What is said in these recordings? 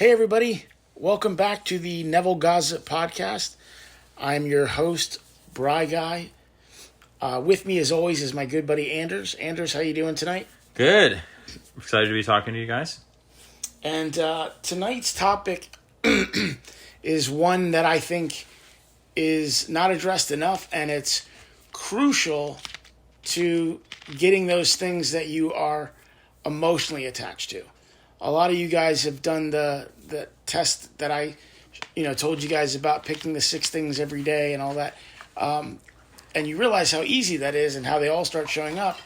Hey everybody, welcome back to the NevilleGAZSP podcast. I'm your host, Bryguy. With me as always is my good buddy Anders. Anders, how you doing tonight? Good. Excited to be talking to you guys. And tonight's topic is one that I think is not addressed enough, and it's crucial to getting those things that you are emotionally attached to. A lot of you guys have done the test that I told you guys about, picking the 6 things every day and all that. And you realize how easy that is and how they all start showing up.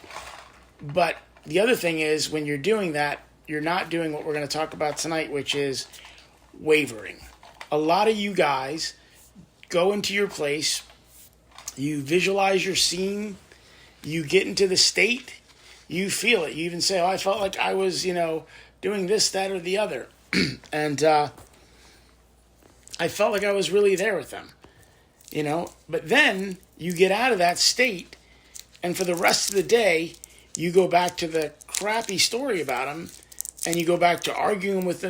But the other thing is, when you're doing that, you're not doing what we're going to talk about tonight, which is wavering. A lot of you guys go into your place, you visualize your scene, you get into the state, you feel it. You even say, I felt like I was, doing this, that, or the other. And I felt like I was really there with them, But then you get out of that state, and for the rest of the day, you go back to the crappy story about them, and you go back to arguing with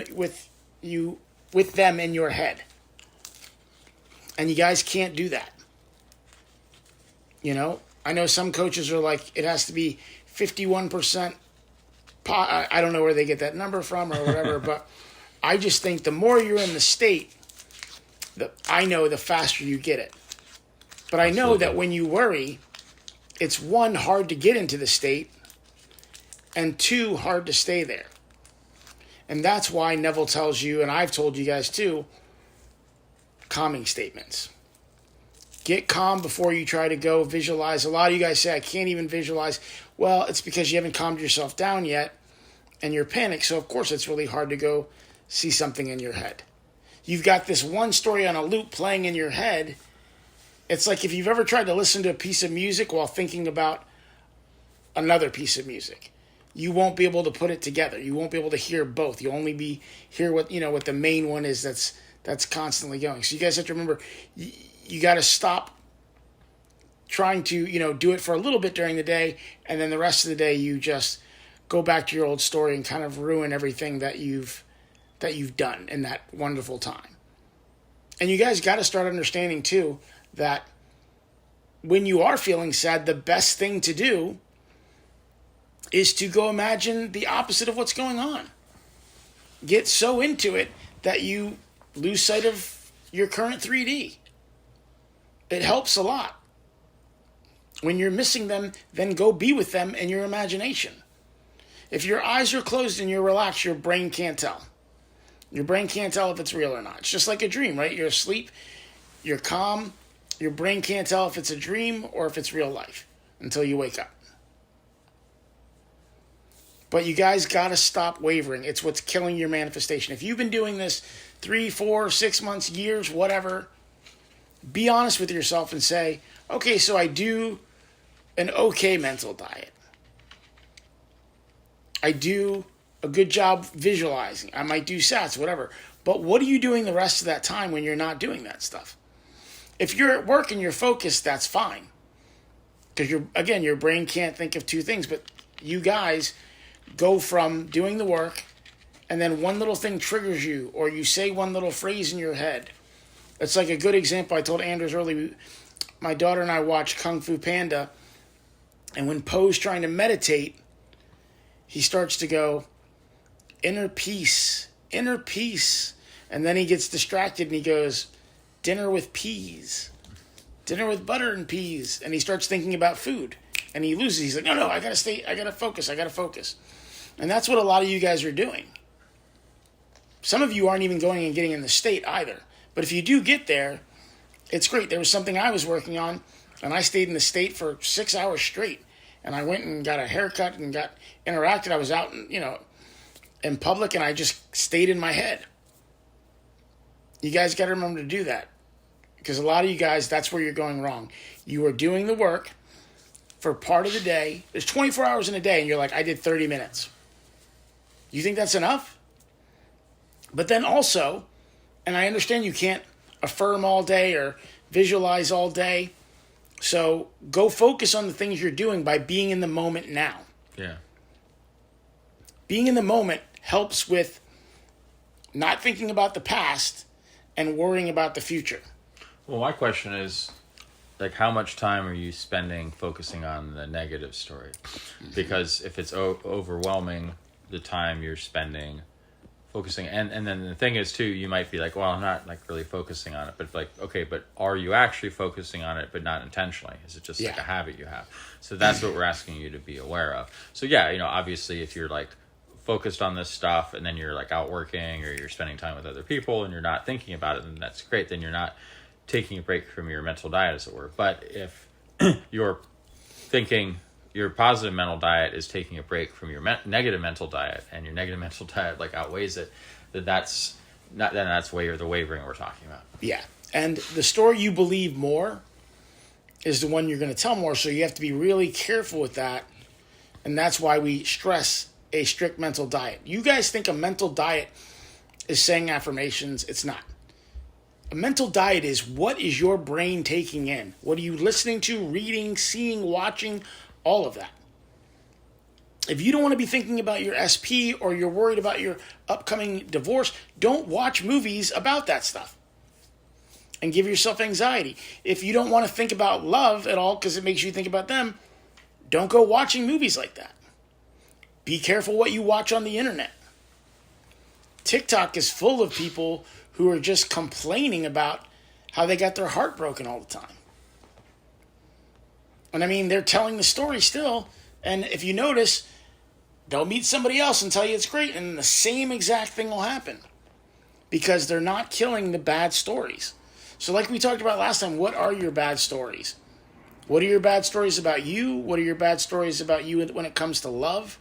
them in your head. And you guys can't do that. I know some coaches are like, it has to be 51%. I don't know where they get that number from or whatever, but I just think the more you're in the state, the faster you get it. But I know that when you worry, it's 1, hard to get into the state, and 2, hard to stay there. And that's why Neville tells you, and I've told you guys too, calming statements. Get calm before you try to go visualize. A lot of you guys say, I can't even visualize. Well, it's because you haven't calmed yourself down yet, and you're panicked, so of course it's really hard to go see something in your head. You've got this one story on a loop playing in your head. It's like if you've ever tried to listen to a piece of music while thinking about another piece of music. You won't be able to put it together. You won't be able to hear both. You'll only hear what the main one is that's constantly going. So you guys have to remember, you got to stop trying to, do it for a little bit during the day, and then the rest of the day you just go back to your old story and kind of ruin everything that you've done in that wonderful time. And you guys got to start understanding too that when you are feeling sad, the best thing to do is to go imagine the opposite of what's going on. Get so into it that you lose sight of your current 3D. It helps a lot. When you're missing them, then go be with them in your imagination. If your eyes are closed and you're relaxed, your brain can't tell. Your brain can't tell if it's real or not. It's just like a dream, right? You're asleep, you're calm, your brain can't tell if it's a dream or if it's real life until you wake up. But you guys got to stop wavering. It's what's killing your manifestation. If you've been doing this 3, 4, 6 months, years, whatever, be honest with yourself and say, okay, so I do an okay mental diet. I do a good job visualizing. I might do SATs, whatever. But what are you doing the rest of that time when you're not doing that stuff? If you're at work and you're focused, that's fine. Because your brain can't think of 2 things. But you guys go from doing the work, and then one little thing triggers you, or you say one little phrase in your head. It's like a good example. I told Anders earlier, my daughter and I watched Kung Fu Panda, and when Po's trying to meditate, he starts to go, inner peace, and then he gets distracted and he goes, dinner with peas, dinner with butter and peas, and he starts thinking about food, and he loses. He's like, no, I gotta focus. And that's what a lot of you guys are doing. Some of you aren't even going and getting in the state either. But if you do get there, it's great. There was something I was working on, and I stayed in the state for 6 hours straight. And I went and got a haircut and got interacted. I was out, in public, and I just stayed in my head. You guys got to remember to do that. Because a lot of you guys, that's where you're going wrong. You are doing the work for part of the day. There's 24 hours in a day, and you're like, I did 30 minutes. You think that's enough? But then also, and I understand you can't affirm all day or visualize all day. So go focus on the things you're doing by being in the moment now. Yeah. Being in the moment helps with not thinking about the past and worrying about the future. Well, my question is, like, how much time are you spending focusing on the negative story? Because if it's overwhelming, the time you're spending focusing, and then the thing is too, you might be like, well, I'm not like really focusing on it, but like, okay, but are you actually focusing on it, but not intentionally? Is it just like a habit you have? So that's what we're asking you to be aware of. So yeah, obviously if you're like focused on this stuff and then you're like out working or you're spending time with other people and you're not thinking about it, then that's great. Then you're not taking a break from your mental diet, as it were. But if you're thinking your positive mental diet is taking a break from your negative mental diet, and your negative mental diet like outweighs it, that's the wavering we're talking about. Yeah, and the story you believe more is the one you're going to tell more. So you have to be really careful with that, and that's why we stress a strict mental diet. You guys think a mental diet is saying affirmations? It's not. A mental diet is, what is your brain taking in? What are you listening to, reading, seeing, watching? All of that. If you don't want to be thinking about your SP or you're worried about your upcoming divorce, don't watch movies about that stuff and give yourself anxiety. If you don't want to think about love at all because it makes you think about them, don't go watching movies like that. Be careful what you watch on the internet. TikTok is full of people who are just complaining about how they got their heart broken all the time. And I mean, they're telling the story still. And if you notice, they'll meet somebody else and tell you it's great. And the same exact thing will happen. Because they're not killing the bad stories. So like we talked about last time, what are your bad stories? What are your bad stories about you? What are your bad stories about you when it comes to love?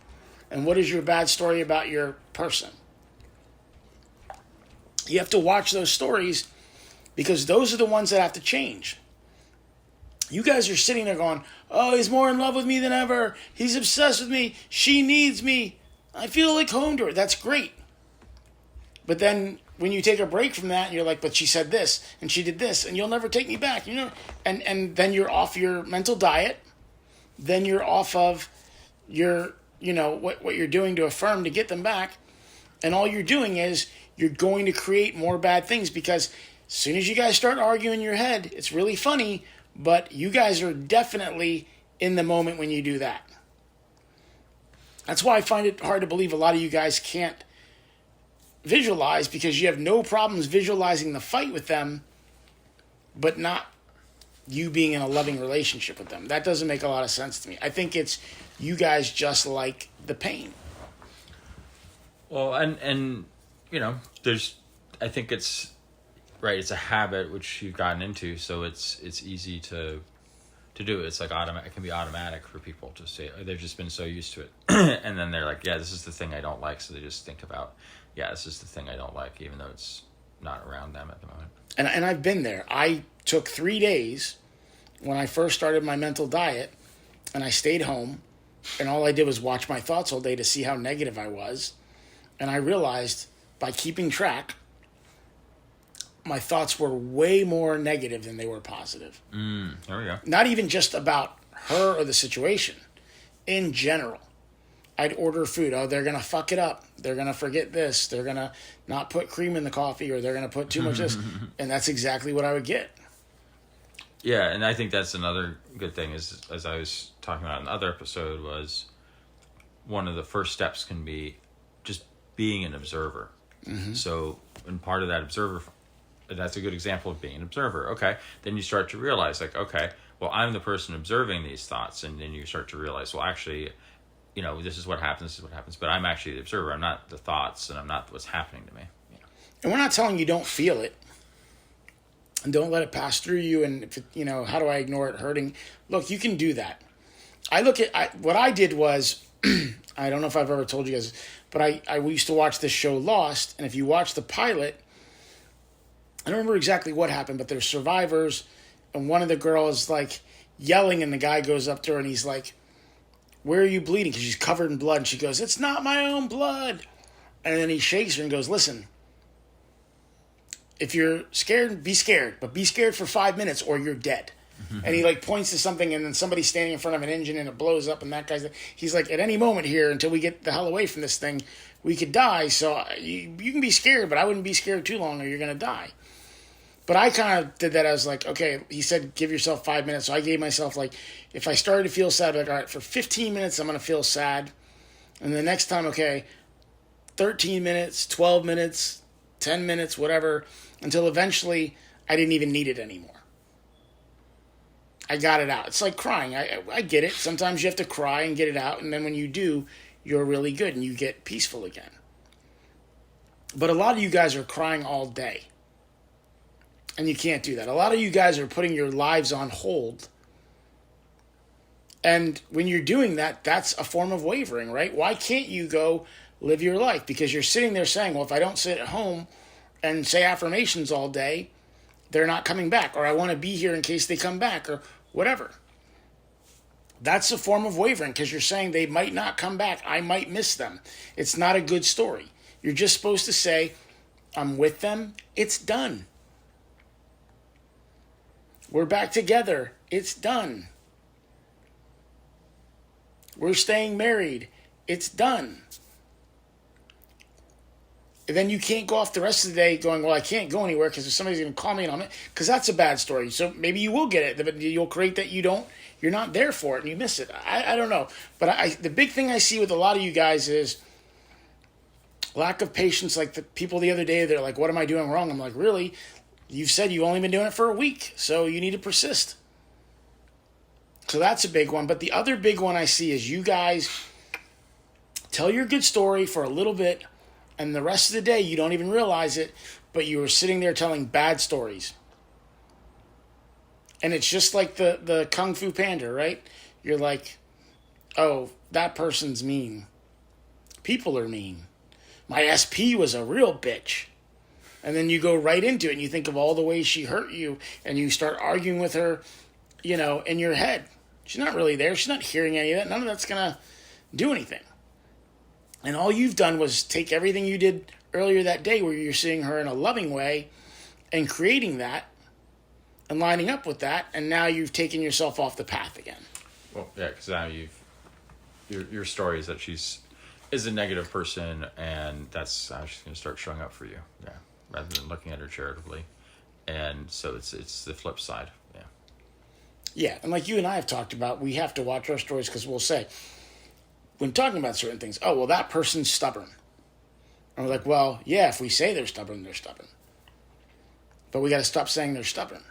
And what is your bad story about your person? You have to watch those stories because those are the ones that have to change. You guys are sitting there going, oh, he's more in love with me than ever. He's obsessed with me. She needs me. I feel like home to her. That's great. But then when you take a break from that, and you're like, but she said this, and she did this, and you'll never take me back. And then you're off your mental diet. Then you're off of your, what you're doing to affirm to get them back. And all you're doing is you're going to create more bad things because as soon as you guys start arguing in your head, it's really funny, but you guys are definitely in the moment when you do that. That's why I find it hard to believe a lot of you guys can't visualize because you have no problems visualizing the fight with them, but not you being in a loving relationship with them. That doesn't make a lot of sense to me. I think it's you guys just like the pain. Well, and I think it's right. It's a habit which you've gotten into, so it's easy to do. It's like automatic. It can be automatic for people to say they've just been so used to it, and then they're like, yeah, this is the thing I don't like. So they just think about, yeah, this is the thing I don't like, even though it's not around them at the moment. And I've been there. I took 3 days when I first started my mental diet, and I stayed home, and all I did was watch my thoughts all day to see how negative I was, and I realized by keeping track, my thoughts were way more negative than they were positive. There we go. Not even just about her or the situation. In general. I'd order food. Oh, they're going to fuck it up. They're going to forget this. They're going to not put cream in the coffee, or they're going to put too much this. And that's exactly what I would get. Yeah, and I think that's another good thing is, as I was talking about in the other episode, was one of the first steps can be just being an observer. Mm-hmm. So, and part of that observer, that's a good example of being an observer. Okay, then you start to realize, like, okay, well, I'm the person observing these thoughts, and then you start to realize, well, actually, this is what happens, but I'm actually the observer. I'm not the thoughts, and I'm not what's happening to me. Yeah. And we're not telling you don't feel it, and don't let it pass through you, and, if it, how do I ignore it hurting? Look, you can do that. What I did was, I don't know if I've ever told you guys, but we used to watch this show Lost, and if you watch the pilot, I don't remember exactly what happened, but there's survivors, and one of the girls like yelling, and the guy goes up to her, and he's like, where are you bleeding? Because she's covered in blood, and she goes, it's not my own blood. And then he shakes her and goes, listen, if you're scared, be scared, but be scared for 5 minutes or you're dead. Mm-hmm. And he like points to something, and then somebody's standing in front of an engine, and it blows up, and he's like, at any moment here, until we get the hell away from this thing, we could die. So you can be scared, but I wouldn't be scared too long or you're going to die. But I kind of did that. I was like, okay, he said, give yourself 5 minutes. So I gave myself, like, if I started to feel sad, like, all right, for 15 minutes, I'm going to feel sad. And the next time, okay, 13 minutes, 12 minutes, 10 minutes, whatever, until eventually I didn't even need it anymore. I got it out. It's like crying. I get it. Sometimes you have to cry and get it out. And then when you do, you're really good and you get peaceful again. But a lot of you guys are crying all day. And you can't do that. A lot of you guys are putting your lives on hold. And when you're doing that, that's a form of wavering, right? Why can't you go live your life? Because you're sitting there saying, well, if I don't sit at home and say affirmations all day, they're not coming back. Or I want to be here in case they come back or whatever. That's a form of wavering because you're saying they might not come back. I might miss them. It's not a good story. You're just supposed to say, I'm with them. It's done. We're back together. It's done. We're staying married. It's done. And then you can't go off the rest of the day going, well, I can't go anywhere because if somebody's going to comment on it, because that's a bad story. So maybe you will get it, but you'll create that you're not there for it and you miss it. I don't know. But the big thing I see with a lot of you guys is lack of patience. Like the people the other day, they're like, what am I doing wrong? I'm like, really? You've said you've only been doing it for a week, so you need to persist. So that's a big one. But the other big one I see is you guys tell your good story for a little bit, and the rest of the day you don't even realize it, but you were sitting there telling bad stories. And it's just like the Kung Fu Panda, right? You're like, oh, that person's mean. People are mean. My SP was a real bitch. And then you go right into it and you think of all the ways she hurt you and you start arguing with her, in your head. She's not really there. She's not hearing any of that. None of that's going to do anything. And all you've done was take everything you did earlier that day where you're seeing her in a loving way and creating that and lining up with that. And now you've taken yourself off the path again. Well, yeah, because now your story is that she's a negative person and that's how she's going to start showing up for you. Yeah. Rather than looking at her charitably. And so it's the flip side. Yeah. Yeah, and like you and I have talked about, we have to watch our stories because we'll say, when talking about certain things, oh, well, that person's stubborn. And we're like, well, yeah, if we say they're stubborn, they're stubborn. But we got to stop saying they're stubborn.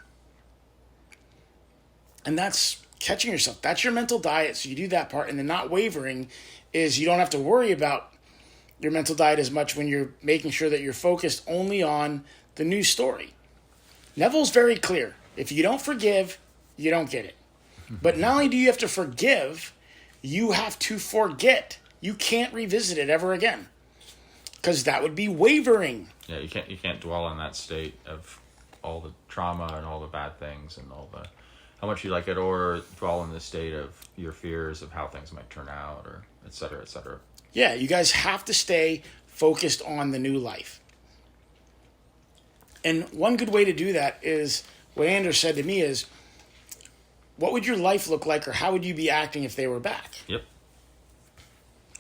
And that's catching yourself. That's your mental diet, so you do that part. And the not wavering is you don't have to worry about your mental diet as much when you're making sure that you're focused only on the new story. Neville's very clear. If you don't forgive, you don't get it. But not only do you have to forgive, you have to forget. You can't revisit it ever again. Because that would be wavering. Yeah, you can't dwell on that state of all the trauma and all the bad things and all the how much you like it, or dwell in the state of your fears of how things might turn out, or et cetera, et cetera. Yeah, you guys have to stay focused on the new life. And one good way to do that is, what Anders said to me is, what would your life look like, or how would you be acting if they were back? Yep.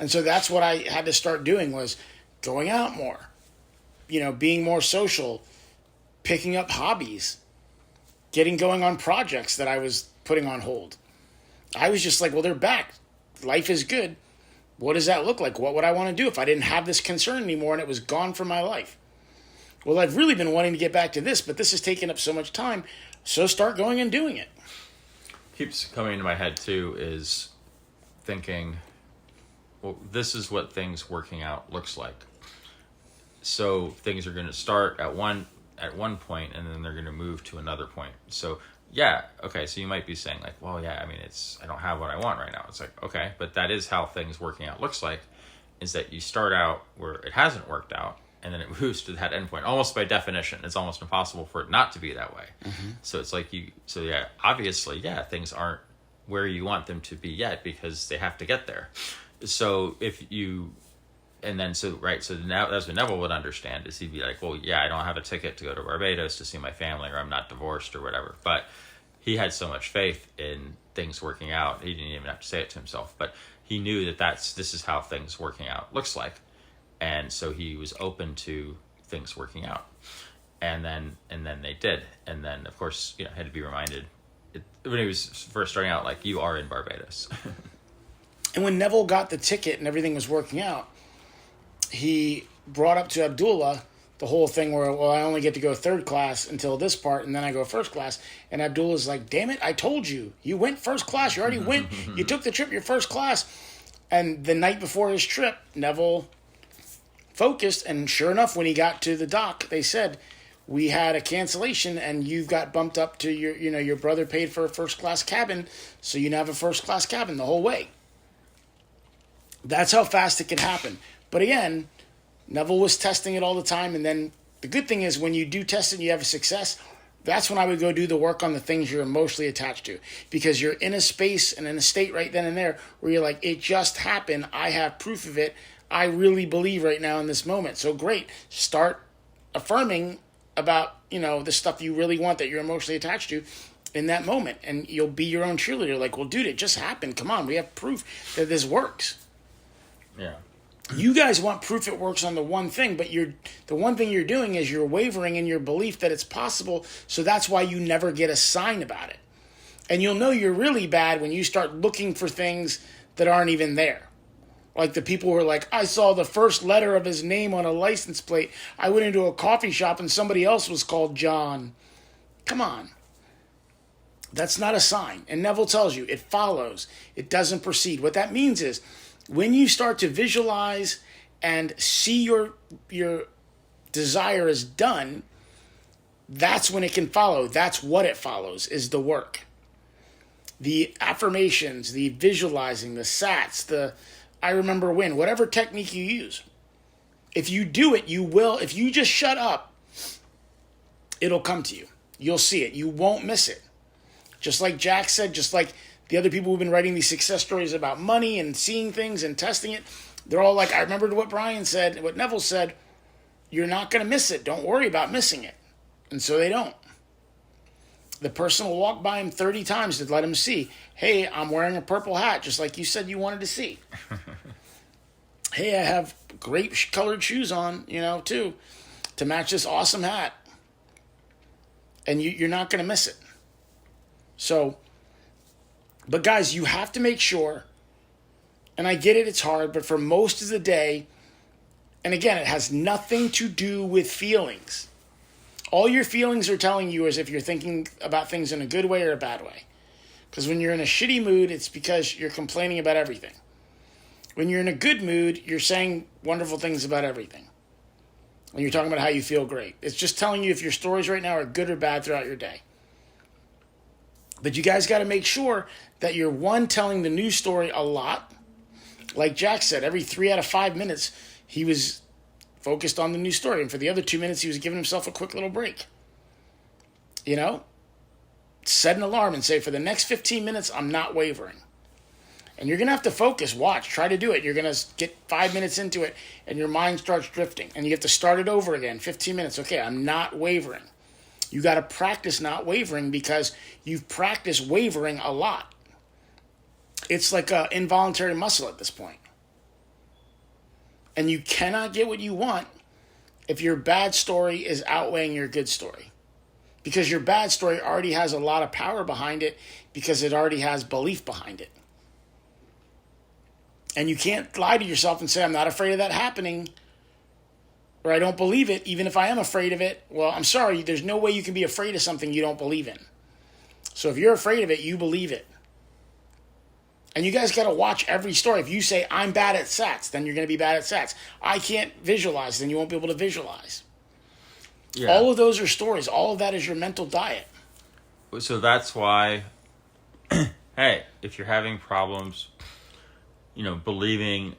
And so that's what I had to start doing, was going out more, being more social, picking up hobbies, getting going on projects that I was putting on hold. I was just like, well, they're back. Life is good. What does that look like? What would I want to do if I didn't have this concern anymore and it was gone from my life? Well, I've really been wanting to get back to this, but this has taken up so much time, so start going and doing it. Keeps coming into my head, too, is thinking, well, this is what things working out looks like. So things are going to start at one point, and then they're going to move to another point. So yeah, okay, so you might be saying like, well, yeah, I mean, I don't have what I want right now. It's like, okay, but that is how things working out looks like, is that you start out where it hasn't worked out, and then it moves to that endpoint. Almost by definition, it's almost impossible for it not to be that way. Mm-hmm. So it's like obviously, things aren't where you want them to be yet because they have to get there. So so now that's what Neville would understand, is he'd be like, well, yeah, I don't have a ticket to go to Barbados to see my family, or I'm not divorced or whatever. But he had so much faith in things working out, he didn't even have to say it to himself. But he knew that this is how things working out looks like. And so he was open to things working out. And then they did. And then, of course, had to be reminded when he was first starting out, like, you are in Barbados. And when Neville got the ticket and everything was working out, he brought up to Abdullah the whole thing where, well, I only get to go third class until this part, and then I go first class. And Abdullah's like, damn it, I told you. You went first class. You already went. You took the trip, you're first class. And the night before his trip, Neville focused, and sure enough, when he got to the dock, they said, we had a cancellation, and you've got bumped up to your brother paid for a first class cabin, so you now have a first class cabin the whole way. That's how fast it can happen. But again, Neville was testing it all the time, and then the good thing is when you do test it and you have a success, that's when I would go do the work on the things you're emotionally attached to, because you're in a space and in a state right then and there where you're like, it just happened. I have proof of it. I really believe right now in this moment. So great. Start affirming about, the stuff you really want that you're emotionally attached to in that moment. And you'll be your own cheerleader. Like, well, dude, it just happened. Come on. We have proof that this works. Yeah. You guys want proof it works on the one thing, but the one thing you're doing is you're wavering in your belief that it's possible. So that's why you never get a sign about it. And you'll know you're really bad when you start looking for things that aren't even there. Like the people who are like, I saw the first letter of his name on a license plate. I went into a coffee shop and somebody else was called John. Come on. That's not a sign. And Neville tells you, it follows. It doesn't proceed. What that means is when you start to visualize and see your desire is done, that's when it can follow. That's what it follows, is the work. The affirmations, the visualizing, the SATs, I remember when, whatever technique you use. If you do it, you will. If you just shut up, it'll come to you. You'll see it. You won't miss it. Just like Jack said, just like the other people who've been writing these success stories about money and seeing things and testing it, they're all like, I remembered what Brian said, what Neville said, you're not going to miss it. Don't worry about missing it. And so they don't. The person will walk by him 30 times to let him see, hey, I'm wearing a purple hat, just like you said you wanted to see. Hey, I have grape-colored shoes on, too, to match this awesome hat. And you're not going to miss it. So, but guys, you have to make sure, and I get it, it's hard, but for most of the day, and again, it has nothing to do with feelings. All your feelings are telling you is if you're thinking about things in a good way or a bad way. Because when you're in a shitty mood, it's because you're complaining about everything. When you're in a good mood, you're saying wonderful things about everything. When you're talking about how you feel great. It's just telling you if your stories right now are good or bad throughout your day. But you guys got to make sure that you're, one, telling the news story a lot. Like Jack said, every 3 out of 5 minutes, he was focused on the news story. And for the other 2 minutes, he was giving himself a quick little break. Set an alarm and say, for the next 15 minutes, I'm not wavering. And you're going to have to focus. Watch. Try to do it. You're going to get 5 minutes into it, and your mind starts drifting. And you have to start it over again. 15 minutes. Okay, I'm not wavering. You got to practice not wavering because you've practiced wavering a lot. It's like an involuntary muscle at this point. And you cannot get what you want if your bad story is outweighing your good story. Because your bad story already has a lot of power behind it because it already has belief behind it. And you can't lie to yourself and say, I'm not afraid of that happening, or I don't believe it, even if I am afraid of it. Well, I'm sorry, there's no way you can be afraid of something you don't believe in. So if you're afraid of it, you believe it. And you guys got to watch every story. If you say, I'm bad at SATs, then you're going to be bad at SATs. I can't visualize, then you won't be able to visualize. Yeah. All of those are stories. All of that is your mental diet. So that's why, hey, if you're having problems, believing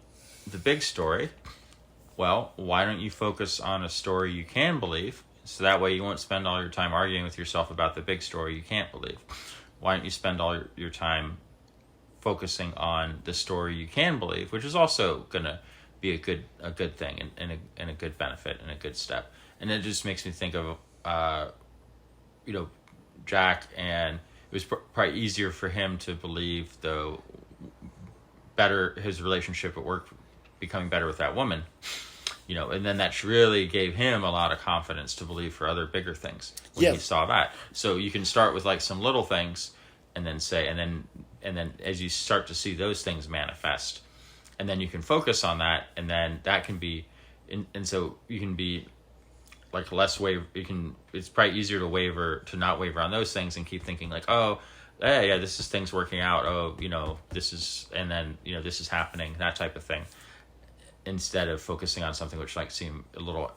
the big story, well, why don't you focus on a story you can believe? So that way you won't spend all your time arguing with yourself about the big story you can't believe. Why don't you spend all your time focusing on the story you can believe, which is also going to be a good thing and a good benefit and a good step. And it just makes me think of, Jack, and it was probably easier for him to believe his relationship at work becoming better with that woman. and then that really gave him a lot of confidence to believe for other bigger things when he saw that. So you can start with like some little things and then say, and then as you start to see those things manifest, and then you can focus on that, and then that can be, and so you can be like less waver. It's probably easier to not waver on those things and keep thinking like, oh, yeah, this is things working out. Oh, this is, and then, this is happening, that type of thing. Instead of focusing on something which like seem a little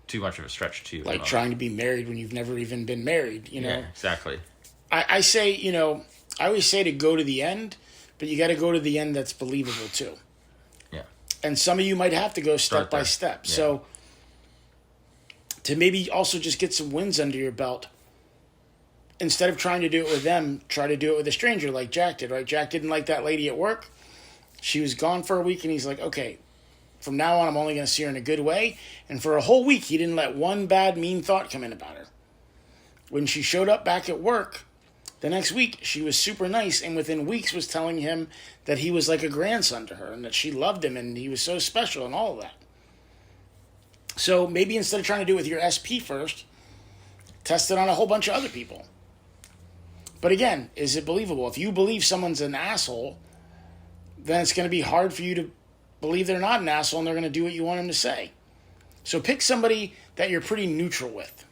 too much of a stretch to you. Like trying to be married when you've never even been married, Yeah, exactly. I say, I always say to go to the end, but you got to go to the end that's believable too. Yeah. And some of you might have to go step by step. Yeah. So to maybe also just get some wins under your belt, instead of trying to do it with them, try to do it with a stranger like Jack did, right? Jack didn't like that lady at work. She was gone for a week, and he's like, okay, from now on, I'm only going to see her in a good way. And for a whole week, he didn't let one bad, mean thought come in about her. When she showed up back at work, the next week, she was super nice, and within weeks was telling him that he was like a grandson to her, and that she loved him, and he was so special, and all of that. So maybe instead of trying to do it with your SP first, test it on a whole bunch of other people. But again, is it believable? If you believe someone's an asshole, then it's going to be hard for you to believe they're not an asshole and they're going to do what you want them to say. So pick somebody that you're pretty neutral with.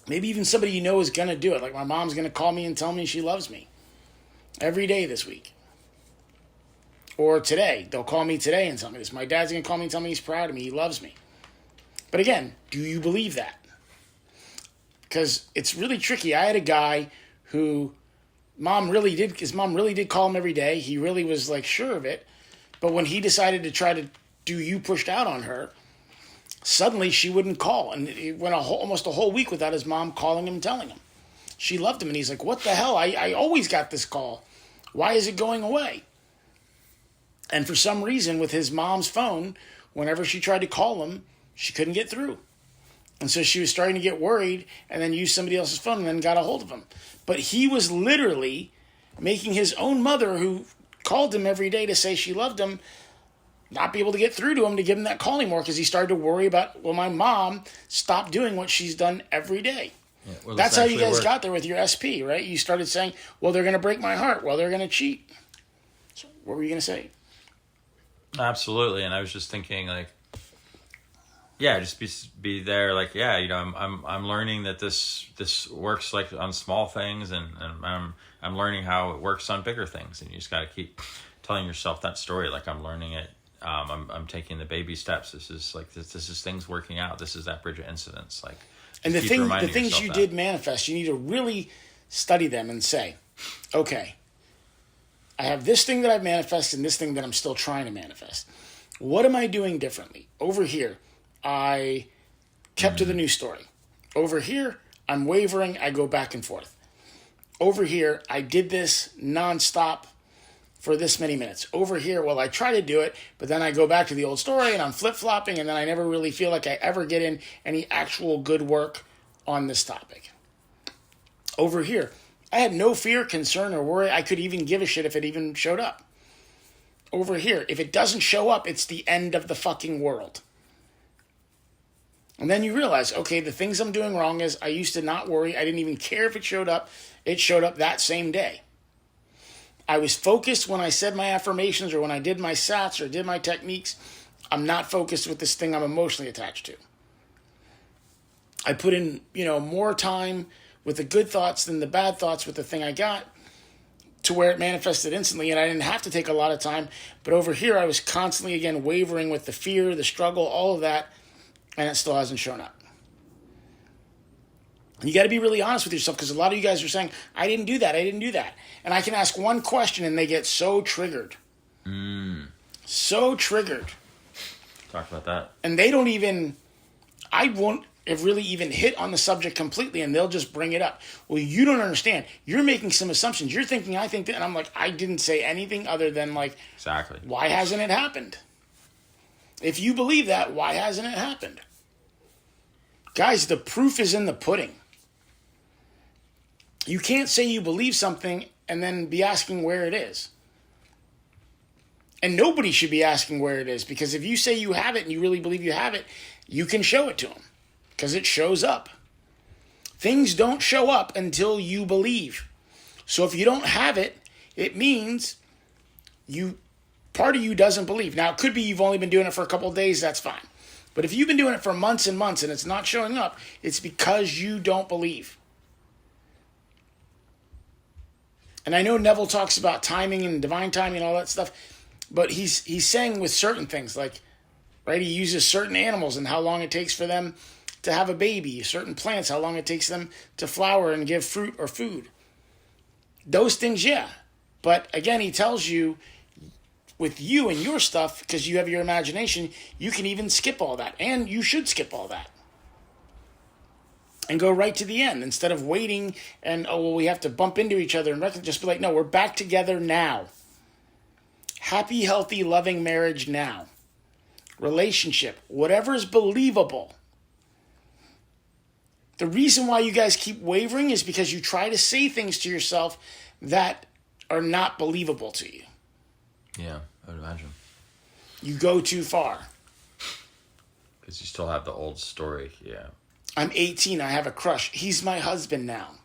Maybe even somebody you know is going to do it. Like my mom's going to call me and tell me she loves me every day this week. Or today. They'll call me today and tell me this. My dad's going to call me and tell me he's proud of me. He loves me. But again, do you believe that? Because it's really tricky. I had a guy who his mom really did call him every day. He really was like sure of it. But when he decided to try to do you pushed out on her, suddenly she wouldn't call. And it went almost a whole week without his mom calling him and telling him. She loved him. And he's like, what the hell? I always got this call. Why is it going away? And for some reason, with his mom's phone, whenever she tried to call him, she couldn't get through. And so she was starting to get worried and then used somebody else's phone and then got a hold of him. But he was literally making his own mother, who called him every day to say she loved him, not be able to get through to him to give him that call anymore because he started to worry about, well, my mom stopped doing what she's done every day. Yeah, well, that's how you guys got there with your SP, right? You started saying, well, they're going to break my heart. Well, they're going to cheat. So what were you going to say? Absolutely. And I was just thinking like, yeah, just be there. Like, yeah, I'm learning that this works like on small things, and I'm learning how it works on bigger things. And you just got to keep telling yourself that story. Like, I'm learning it. I'm taking the baby steps. This is things working out. This is that Bridget incidents. Like, and the things you did manifest, you need to really study them and say, okay, I have this thing that I've manifested and this thing that I'm still trying to manifest. What am I doing differently? Over here, I kept to the news story. Over here, I'm wavering. I go back and forth. Over here, I did this nonstop for this many minutes. Over here, well, I try to do it, but then I go back to the old story and I'm flip-flopping, and then I never really feel like I ever get in any actual good work on this topic. Over here, I had no fear, concern, or worry. I could even give a shit if it even showed up. Over here, if it doesn't show up, it's the end of the fucking world. And then you realize, okay, the things I'm doing wrong is I used to not worry. I didn't even care if it showed up. It showed up that same day. I was focused when I said my affirmations or when I did my sats or did my techniques. I'm not focused with this thing I'm emotionally attached to. I put in, more time with the good thoughts than the bad thoughts with the thing I got, to where it manifested instantly, and I didn't have to take a lot of time. But over here, I was constantly, again, wavering with the fear, the struggle, all of that, and it still hasn't shown up. And you got to be really honest with yourself, because a lot of you guys are saying, I didn't do that. And I can ask one question, and they get so triggered. So triggered. Talk about that. And they don't even, I won't have really even hit on the subject completely, and they'll just bring it up. Well, you don't understand. You're making some assumptions. You're thinking, I think that, and I'm like, I didn't say anything other than like, exactly. Why hasn't it happened? If you believe that, why hasn't it happened? Guys, the proof is in the pudding. You can't say you believe something and then be asking where it is. And nobody should be asking where it is, because if you say you have it and you really believe you have it, you can show it to them because it shows up. Things don't show up until you believe. So if you don't have it, it means part of you doesn't believe. Now, it could be you've only been doing it for a couple of days, that's fine. But if you've been doing it for months and months and it's not showing up, it's because you don't believe. And I know Neville talks about timing and divine timing and all that stuff, but he's saying with certain things, like, right, he uses certain animals and how long it takes for them to have a baby, certain plants, how long it takes them to flower and give fruit or food. Those things, yeah. But again, he tells you, with you and your stuff, because you have your imagination, you can even skip all that. And you should skip all that. And go right to the end instead of waiting and, we have to bump into each other. And just be like, no, we're back together now. Happy, healthy, loving marriage now. Relationship, whatever is believable. The reason why you guys keep wavering is because you try to say things to yourself that are not believable to you. Yeah, I would imagine. You go too far. Because you still have the old story, yeah. I'm 18, I have a crush. He's my husband now.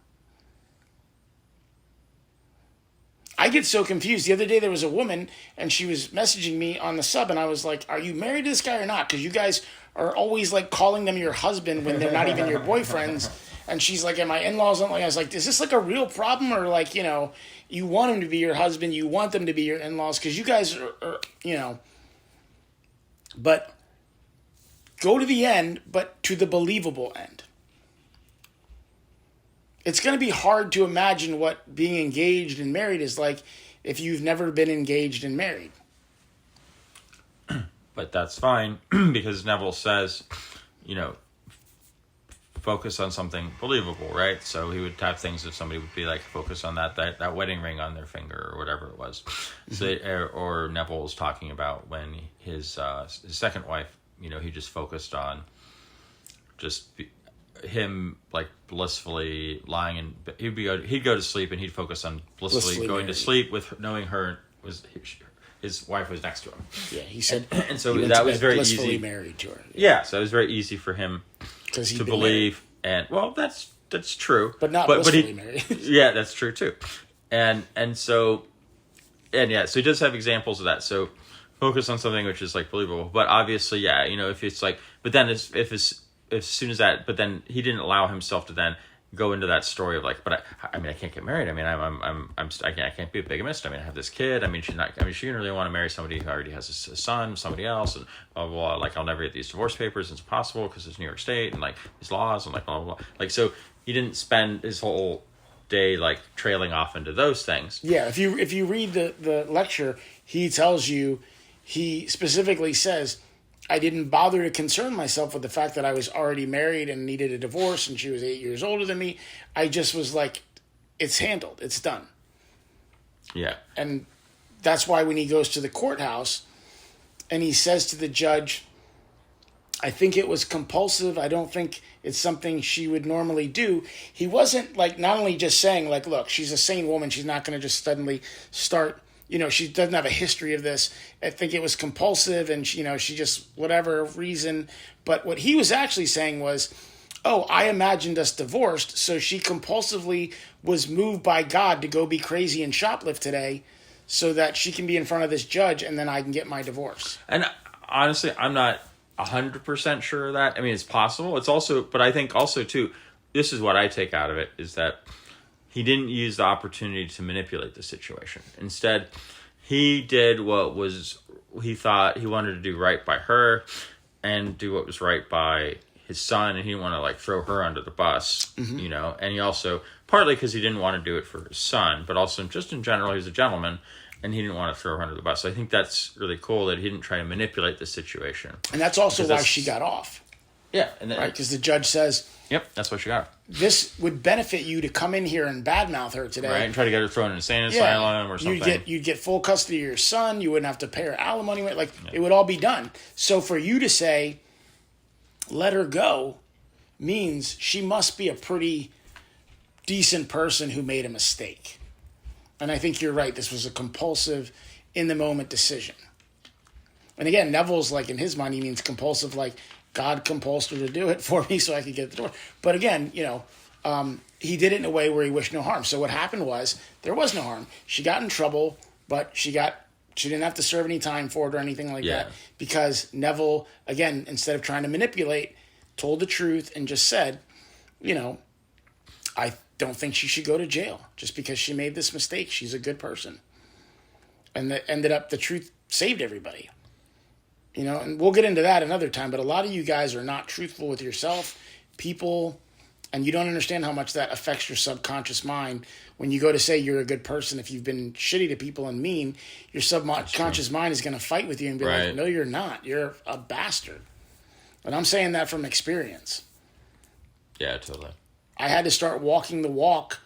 I get so confused. The other day there was a woman and she was messaging me on the sub and I was like, are you married to this guy or not? Because you guys are always like calling them your husband when they're not even your boyfriends. And she's like, and my in-laws don't like. I was like, is this like a real problem? Or like, you want him to be your husband, you want them to be your in-laws, because you guys are, but go to the end, but to the believable end. It's going to be hard to imagine what being engaged and married is like if you've never been engaged and married. But that's fine because Neville says, focus on something believable, right? So he would have things if somebody would be like, focus on that wedding ring on their finger or whatever it was. Mm-hmm. So, or Neville was talking about when his second wife, he just focused on him like blissfully lying in. He'd go to sleep and he'd focus on blissfully going to sleep with knowing his wife was next to him. Yeah, he said, and so that was very blissfully easy. Married to her. Yeah, so it was very easy for him to believe, married. And that's true, but not blissfully married. Yeah, that's true too, and so he does have examples of that. So focus on something which is like believable, but obviously, yeah, if it's like, but then as soon as that, but then he didn't allow himself to then go into that story of like, but I can't get married. I mean, I can't be a bigamist. I mean, I have this kid. I mean, she didn't really want to marry somebody who already has a son, somebody else, and blah, blah, blah. Like, I'll never get these divorce papers. It's impossible because it's New York State and like these laws and like blah, blah, blah. Like, so he didn't spend his whole day like trailing off into those things. Yeah. If you read the lecture, he specifically says, I didn't bother to concern myself with the fact that I was already married and needed a divorce and she was 8 years older than me. I just was like, it's handled. It's done. Yeah. And that's why when he goes to the courthouse and he says to the judge, I think it was compulsive. I don't think it's something she would normally do. He wasn't like not only just saying like, look, she's a sane woman. She's not going to just suddenly start, she doesn't have a history of this. I think it was compulsive and, she just, whatever reason. But what he was actually saying was, I imagined us divorced. So she compulsively was moved by God to go be crazy and shoplift today so that she can be in front of this judge and then I can get my divorce. And honestly, I'm not 100% sure of that. I mean, it's possible. It's also, but I think also too, this is what I take out of it is that he didn't use the opportunity to manipulate the situation. Instead, he did what he thought he wanted to do right by her and do what was right by his son. And he didn't want to like throw her under the bus, and he also, partly because he didn't want to do it for his son, but also just in general, he was a gentleman and he didn't want to throw her under the bus. So I think that's really cool that he didn't try to manipulate the situation. And that's also why she got off. Yeah. And right, because the judge says, yep, that's what she got. This would benefit you to come in here and badmouth her today. Right, and try to get her thrown in an insane asylum or something. You'd get full custody of your son. You wouldn't have to pay her alimony. It would all be done. So for you to say, let her go, means she must be a pretty decent person who made a mistake. And I think you're right. This was a compulsive, in-the-moment decision. And again, Neville's like, in his mind, he means compulsive, like God compulsed her to do it for me so I could get the door. But again, he did it in a way where he wished no harm. So what happened was there was no harm. She got in trouble, but she didn't have to serve any time for it or anything like that, because Neville, again, instead of trying to manipulate, told the truth and just said, I don't think she should go to jail just because she made this mistake. She's a good person. And that ended up, the truth saved everybody. And we'll get into that another time, but a lot of you guys are not truthful with yourself, people, and you don't understand how much that affects your subconscious mind. When you go to say you're a good person, if you've been shitty to people and mean, your subconscious mind is going to fight with you and be like, no, you're not. You're a bastard. And I'm saying that from experience. Yeah, totally. I had to start walking the walk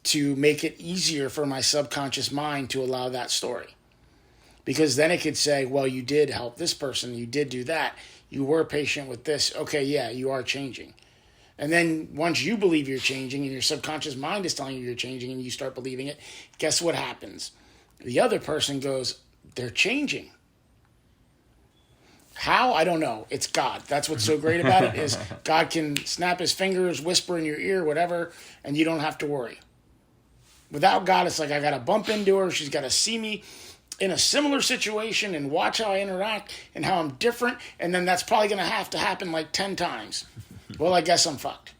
to make it easier for my subconscious mind to allow that story. Because then it could say, well, you did help this person, you did do that, you were patient with this, okay, yeah, you are changing. And then once you believe you're changing and your subconscious mind is telling you you're changing and you start believing it, guess what happens? The other person goes, they're changing. How? I don't know. It's God. That's what's so great about it, is God can snap his fingers, whisper in your ear, whatever, and you don't have to worry. Without God, it's like I got to bump into her. She's got to see me in a similar situation and watch how I interact and how I'm different. And then that's probably going to have to happen like 10 times. Well, I guess I'm fucked.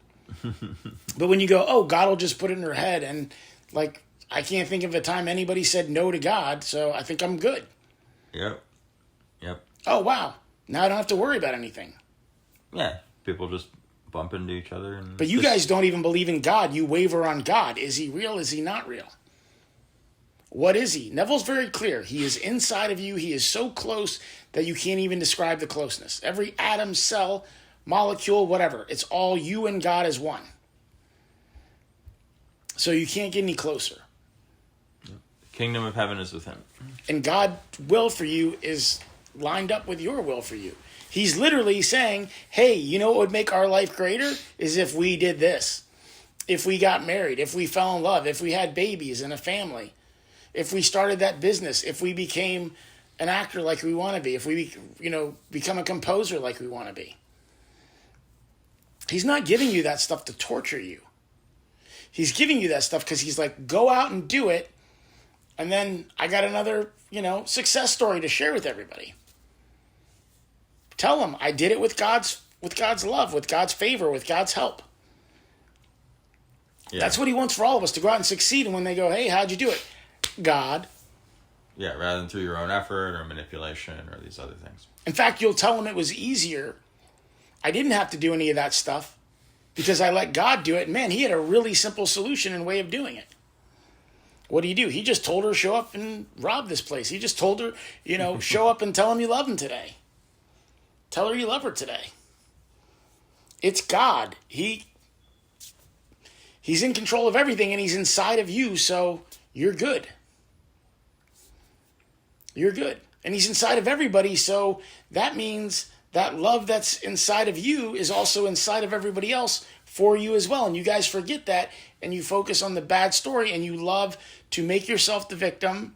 But when you go, oh, God will just put it in her head. And like, I can't think of a time anybody said no to God. So I think I'm good. Yep. Oh, wow. Now I don't have to worry about anything. Yeah. People just bump into each other. But you guys don't even believe in God. You waver on God. Is he real? Is he not real? What is he? Neville's very clear. He is inside of you. He is so close that you can't even describe the closeness. Every atom, cell, molecule, whatever. It's all you and God as one. So you can't get any closer. The kingdom of heaven is within. And God's will for you is lined up with your will for you. He's literally saying, hey, you know what would make our life greater? Is if we did this. If we got married. If we fell in love. If we had babies and a family. If we started that business, if we became an actor like we want to be, if we, become a composer like we want to be. He's not giving you that stuff to torture you. He's giving you that stuff because he's like, go out and do it. And then I got another, success story to share with everybody. Tell them I did it with God's love, with God's favor, with God's help. Yeah. That's what he wants for all of us, to go out and succeed. And when they go, hey, how'd you do it? God. Yeah, rather than through your own effort or manipulation or these other things. In fact, you'll tell him it was easier. I didn't have to do any of that stuff because I let God do it. And man, he had a really simple solution and way of doing it. What do? He just told her, show up and rob this place. He just told her, show up and tell him you love him today. Tell her you love her today. It's God. He's in control of everything and he's inside of you, so you're good. You're good. And he's inside of everybody, so that means that love that's inside of you is also inside of everybody else for you as well. And you guys forget that, and you focus on the bad story, and you love to make yourself the victim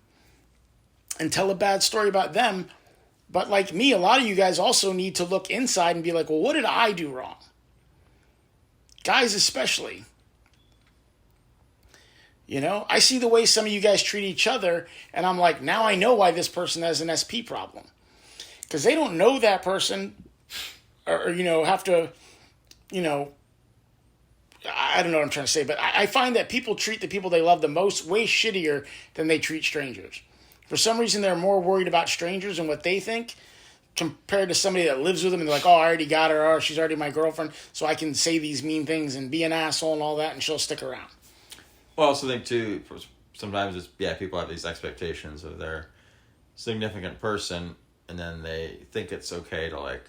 and tell a bad story about them. But like me, a lot of you guys also need to look inside and be like, well, what did I do wrong? Guys especially. I see the way some of you guys treat each other, and I'm like, now I know why this person has an SP problem. Because they don't know that person, or have to, I don't know what I'm trying to say, but I find that people treat the people they love the most way shittier than they treat strangers. For some reason, they're more worried about strangers and what they think compared to somebody that lives with them, and they're like, oh, I already got her, or she's already my girlfriend, so I can say these mean things and be an asshole and all that, and she'll stick around. Well, I also think, too, sometimes people have these expectations of their significant person, and then they think it's okay to,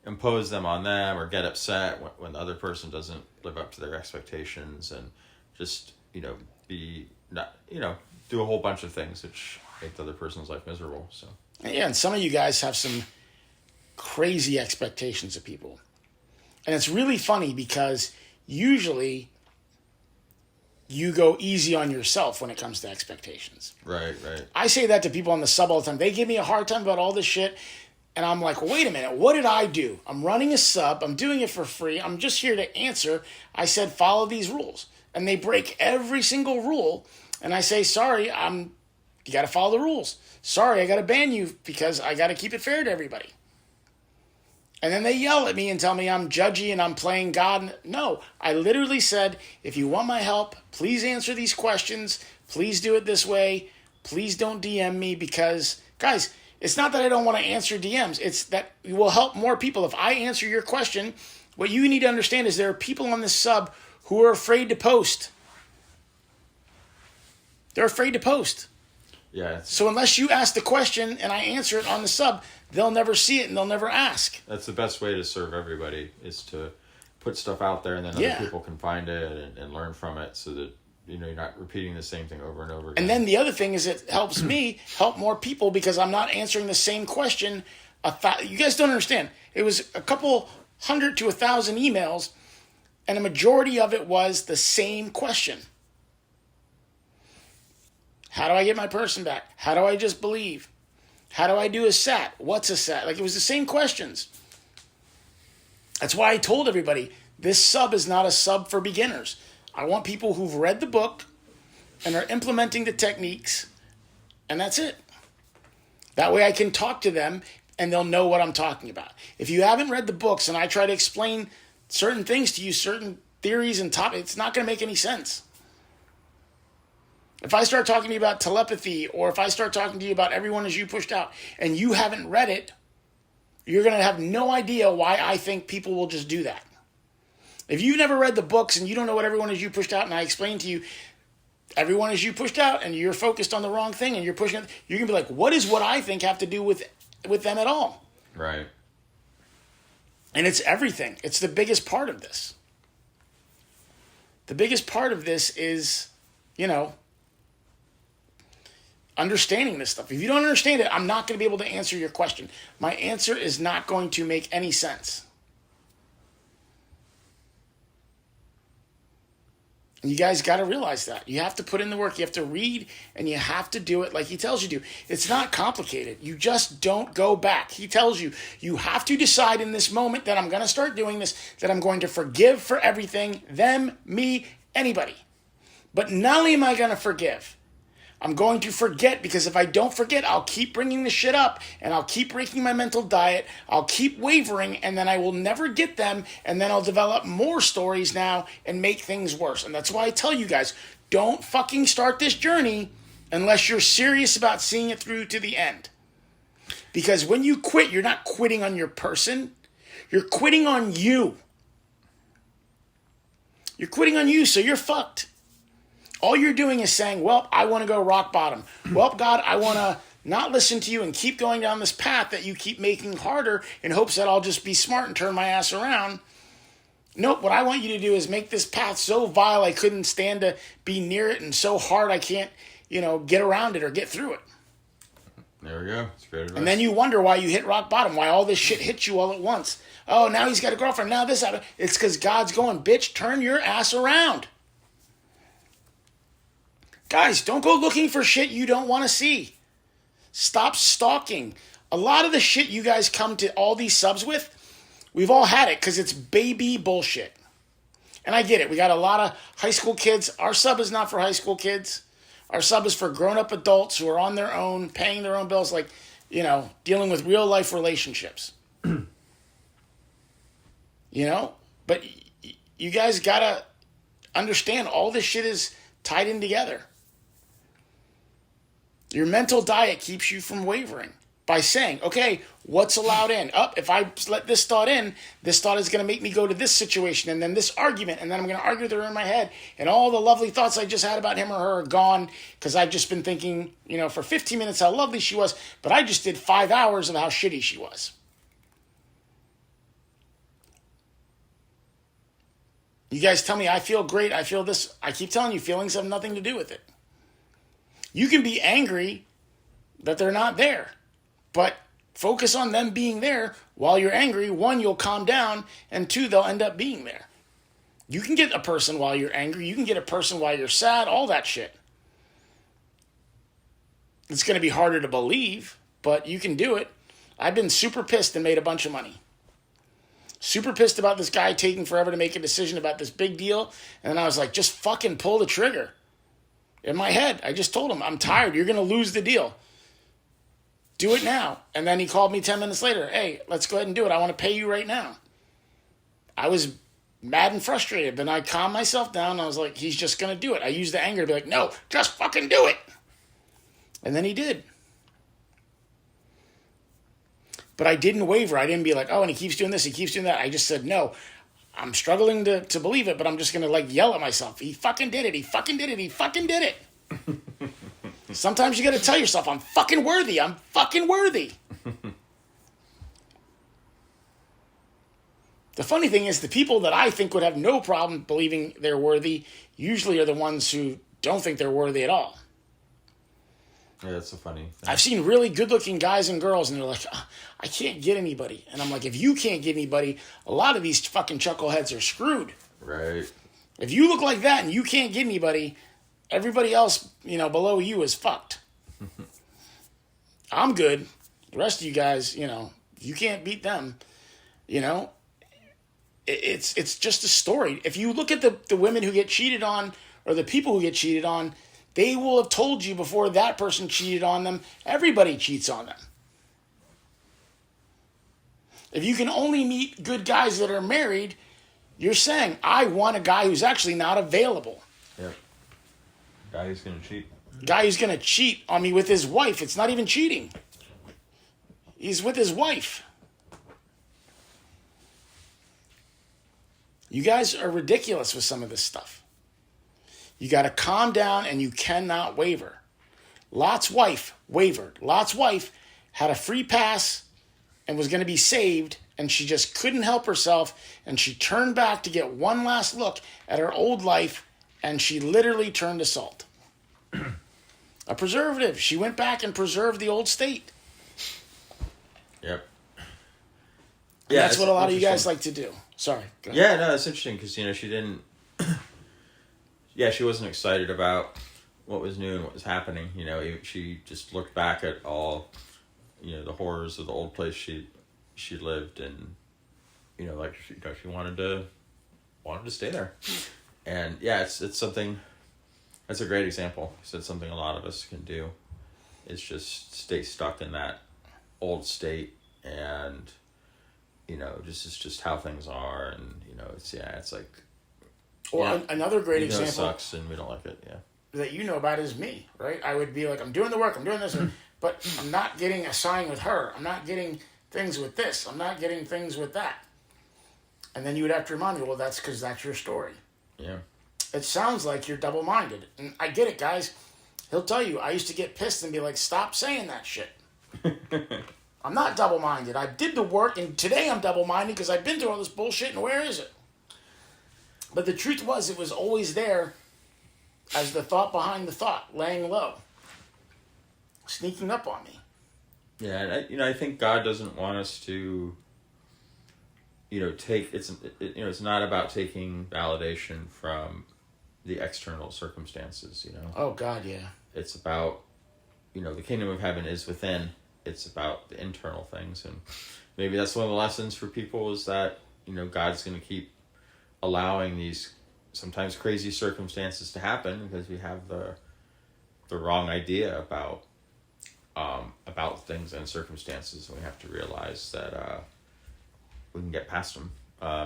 impose them on them or get upset when the other person doesn't live up to their expectations, and just, do a whole bunch of things which make the other person's life miserable, so. Yeah, and some of you guys have some crazy expectations of people. And it's really funny because usually you go easy on yourself when it comes to expectations. Right, right. I say that to people on the sub all the time. They give me a hard time about all this shit. And I'm like, wait a minute, what did I do? I'm running a sub. I'm doing it for free. I'm just here to answer. I said, follow these rules. And they break every single rule. And I say, sorry, you got to follow the rules. Sorry, I got to ban you because I got to keep it fair to everybody. And then they yell at me and tell me I'm judgy and I'm playing God. No, I literally said, if you want my help, please answer these questions. Please do it this way. Please don't DM me because, guys, it's not that I don't want to answer DMs. It's that it will help more people. If I answer your question, what you need to understand is there are people on this sub who are afraid to post. They're afraid to post. Yeah. So unless you ask the question and I answer it on the sub, they'll never see it and they'll never ask. That's the best way to serve everybody is to put stuff out there and then other people can find it and learn from it so that you're not repeating the same thing over and over again. And then the other thing is it helps me help more people because I'm not answering the same question. You guys don't understand. It was a couple 100 to 1,000 emails, and a majority of it was the same question. How do I get my person back? How do I just believe? How do I do a sat? What's a sat? Like, it was the same questions. That's why I told everybody, this sub is not a sub for beginners. I want people who've read the book and are implementing the techniques, and that's it. That way I can talk to them and they'll know what I'm talking about. If you haven't read the books and I try to explain certain things to you, certain theories and topics, it's not going to make any sense. If I start talking to you about telepathy, or if I start talking to you about everyone as you pushed out, and you haven't read it, you're going to have no idea why I think people will just do that. If you've never read the books and you don't know what everyone is you pushed out, and I explain to you, everyone is you pushed out, and you're focused on the wrong thing, and you're pushing it, you're going to be like, what does what I think have to do with them at all? Right. And it's everything. It's the biggest part of this. The biggest part of this is, understanding this stuff. If you don't understand it, I'm not going to be able to answer your question. My answer is not going to make any sense. You guys got to realize that. You have to put in the work. You have to read, and you have to do it like he tells you to. It's not complicated. You just don't go back. He tells you, you have to decide in this moment that I'm going to start doing this, that I'm going to forgive for everything, them, me, anybody. But not only am I going to forgive, I'm going to forget, because if I don't forget, I'll keep bringing the shit up, and I'll keep breaking my mental diet, I'll keep wavering, and then I will never get them, and then I'll develop more stories now and make things worse. And that's why I tell you guys, don't fucking start this journey unless you're serious about seeing it through to the end. Because when you quit, you're not quitting on your person, you're quitting on you. You're quitting on you, so you're fucked. All you're doing is saying, well, I want to go rock bottom. Well, God, I want to not listen to you and keep going down this path that you keep making harder in hopes that I'll just be smart and turn my ass around. Nope, what I want you to do is make this path so vile I couldn't stand to be near it, and so hard I can't, get around it or get through it. There we go. It's great advice. And then you wonder why you hit rock bottom, why all this shit hits you all at once. Oh, now he's got a girlfriend. Now this happened. It's because God's going, bitch, turn your ass around. Guys, don't go looking for shit you don't want to see. Stop stalking. A lot of the shit you guys come to all these subs with, we've all had it because it's baby bullshit. And I get it. We got a lot of high school kids. Our sub is not for high school kids. Our sub is for grown-up adults who are on their own, paying their own bills, dealing with real-life relationships. But you guys got to understand all this shit is tied in together. Your mental diet keeps you from wavering by saying, okay, what's allowed in? If I let this thought in, this thought is going to make me go to this situation and then this argument, and then I'm going to argue with her in my head, and all the lovely thoughts I just had about him or her are gone because I've just been thinking, for 15 minutes how lovely she was, but I just did 5 hours of how shitty she was. You guys tell me I feel great, I feel this. I keep telling you, feelings have nothing to do with it. You can be angry that they're not there, but focus on them being there while you're angry. 1, you'll calm down, and 2, they'll end up being there. You can get a person while you're angry. You can get a person while you're sad, all that shit. It's going to be harder to believe, but you can do it. I've been super pissed and made a bunch of money. Super pissed about this guy taking forever to make a decision about this big deal. And then I was like, just fucking pull the trigger. In my head, I just told him, I'm tired. You're going to lose the deal. Do it now. And then he called me 10 minutes later. Hey, let's go ahead and do it. I want to pay you right now. I was mad and frustrated. Then I calmed myself down. And I was like, he's just going to do it. I used the anger to be like, no, just fucking do it. And then he did. But I didn't waver. I didn't be like, oh, and he keeps doing this, he keeps doing that. I just said, no, I'm struggling to believe it, but I'm just going to like yell at myself. He fucking did it. He fucking did it. He fucking did it. Sometimes you got to tell yourself, I'm fucking worthy. I'm fucking worthy. The funny thing is the people that I think would have no problem believing they're worthy usually are the ones who don't think they're worthy at all. Yeah, that's so funny. I've seen really good-looking guys and girls, and they're like, oh, I can't get anybody. And I'm like, if you can't get anybody, a lot of these fucking chuckleheads are screwed. Right. If you look like that and you can't get anybody, everybody else, below you is fucked. I'm good. The rest of you guys, you can't beat them. It's just a story. If you look at the women who get cheated on or the people who get cheated on, they will have told you before that person cheated on them. Everybody cheats on them. If you can only meet good guys that are married, you're saying, I want a guy who's actually not available. Yep. Guy who's going to cheat. Guy who's going to cheat on me with his wife. It's not even cheating. He's with his wife. You guys are ridiculous with some of this stuff. You got to calm down and you cannot waver. Lot's wife wavered. Lot's wife had a free pass and was going to be saved, and she just couldn't help herself, and she turned back to get one last look at her old life, and she literally turned to salt. A preservative. She went back and preserved the old state. Yep. And that's what a lot of you guys like to do. Sorry. Yeah, no, it's interesting because, she didn't... Yeah, she wasn't excited about what was new and what was happening. She just looked back at all, the horrors of the old place she lived, and she wanted to stay there. And yeah, it's something. That's a great example. It's something a lot of us can do. Is just stay stuck in that old state, and it's just how things are, and it's like. Or another great example. It sucks and we don't like it, yeah. That you know about is me, right? I would be like, I'm doing the work, I'm doing this, but I'm not getting a sign with her. I'm not getting things with this. I'm not getting things with that. And then you would have to remind me, well, that's because that's your story. Yeah. It sounds like you're double-minded. And I get it, guys. He'll tell you, I used to get pissed and be like, stop saying that shit. I'm not double-minded. I did the work, and today I'm double-minded because I've been through all this bullshit, and where is it? But the truth was, it was always there as the thought behind the thought, laying low, sneaking up on me. Yeah, and I think God doesn't want us to, take it's not about taking validation from the external circumstances. Oh God, yeah. It's about, the kingdom of heaven is within. It's about the internal things, and maybe that's one of the lessons for people is that God's going to keep allowing these sometimes crazy circumstances to happen because we have the wrong idea about things and circumstances, and we have to realize that we can get past them.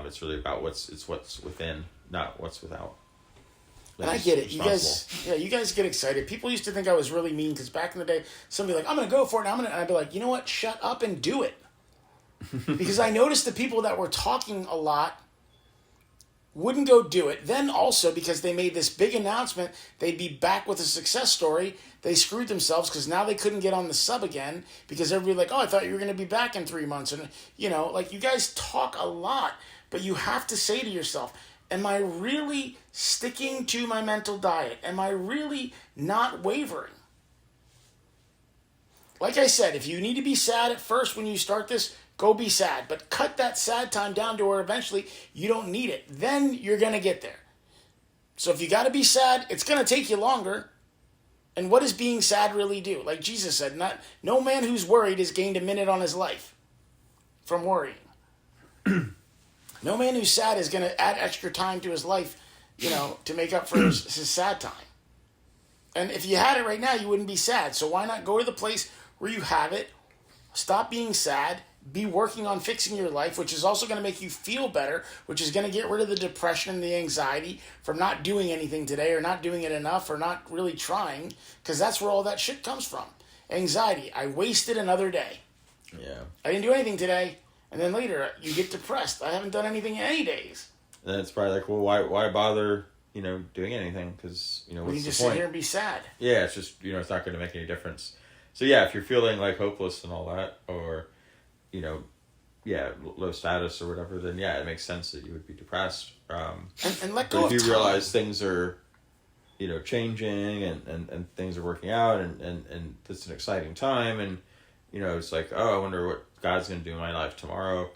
It's really about what's within, not what's without. And I get it. You guys get excited. People used to think I was really mean because back in the day, somebody like, I'm going to go for it. And I'd be like, you know what? Shut up and do it. Because I noticed the people that were talking a lot wouldn't go do it. Then also, because they made this big announcement, they'd be back with a success story. They screwed themselves because now they couldn't get on the sub again because everybody like, oh, I thought you were going to be back in 3 months. And, you guys talk a lot, but you have to say to yourself, am I really sticking to my mental diet? Am I really not wavering? Like I said, if you need to be sad at first when you start this, Go be sad. But cut that sad time down to where eventually you don't need it. Then you're going to get there. So if you got to be sad, it's going to take you longer. And what does being sad really do? Like Jesus said, no man who's worried has gained a minute on his life from worrying. No man who's sad is going to add extra time to his life, to make up for his sad time. And if you had it right now, you wouldn't be sad. So why not go to the place where you have it, stop being sad, be working on fixing your life, which is also going to make you feel better, which is going to get rid of the depression and the anxiety from not doing anything today or not doing it enough or not really trying, because that's where all that shit comes from. Anxiety. I wasted another day. Yeah. I didn't do anything today. And then later, you get depressed. I haven't done anything in any days. Then it's probably like, well, why bother, doing anything? Because, what's the point? We can just sit here and be sad. Yeah, it's just, it's not going to make any difference. So, yeah, if you're feeling, like, hopeless and all that, or, low status or whatever, then, yeah, it makes sense that you would be depressed. And let go of time. If you realize things are, changing and things are working out and it's an exciting time and, it's like, oh, I wonder what God's going to do in my life tomorrow.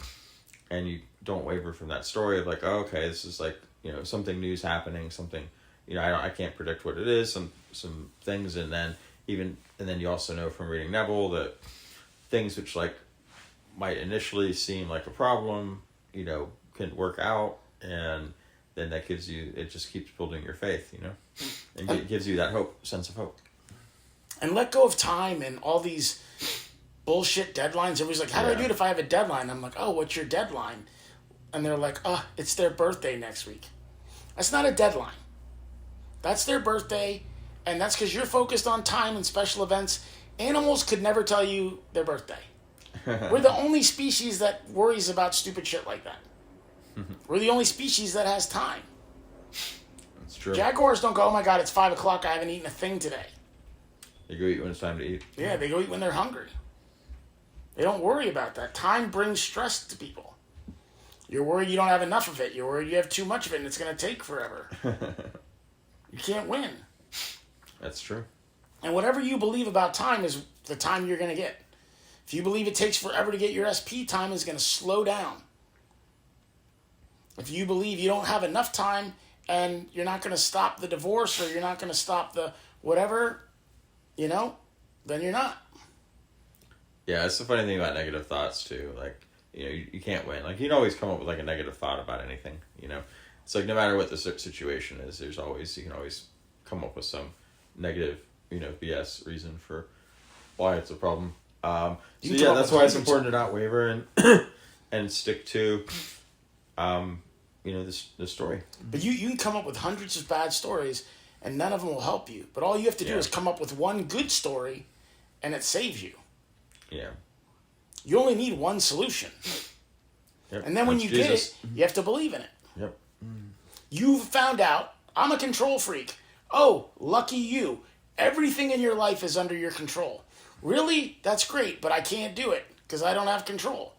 And you don't waver from that story of like, oh, okay, this is like, something new's happening, something, I can't predict what it is, some things. And then you also know from reading Neville that things which like might initially seem like a problem, can work out. And then that it just keeps building your faith, and it gives you that sense of hope. And let go of time and all these bullshit deadlines. Everybody's like, how do I do it if I have a deadline? I'm like, oh, what's your deadline? And they're like, oh, it's their birthday next week. That's not a deadline. That's their birthday, and that's because you're focused on time and special events. Animals could never tell you their birthday. We're the only species that worries about stupid shit like that. We're the only species that has time. That's true. Jaguars don't go, oh my God, it's 5 o'clock, I haven't eaten a thing today. They go eat when it's time to eat. Yeah, they go eat when they're hungry. They don't worry about that. Time brings stress to people. You're worried you don't have enough of it. You're worried you have too much of it and it's going to take forever. You can't win. That's true. And whatever you believe about time is the time you're going to get. If you believe it takes forever to get your SP, time is going to slow down. If you believe you don't have enough time and you're not going to stop the divorce or you're not going to stop the whatever, then you're not. Yeah, it's the funny thing about negative thoughts, too. Like, you can't win. Like, you can always come up with, like, a negative thought about anything, It's like, no matter what the situation is, you can always come up with some negative, BS reason for why it's a problem. So, yeah, that's why it's important to not waver and stick to, the story. But you can come up with hundreds of bad stories, and none of them will help you. But all you have to do is come up with one good story, and it saves you. Yeah. You only need one solution. Yep. And then when you get it, you have to believe in it. Yep. You've found out, I'm a control freak. Oh, lucky you. Everything in your life is under your control. Really? That's great, but I can't do it because I don't have control.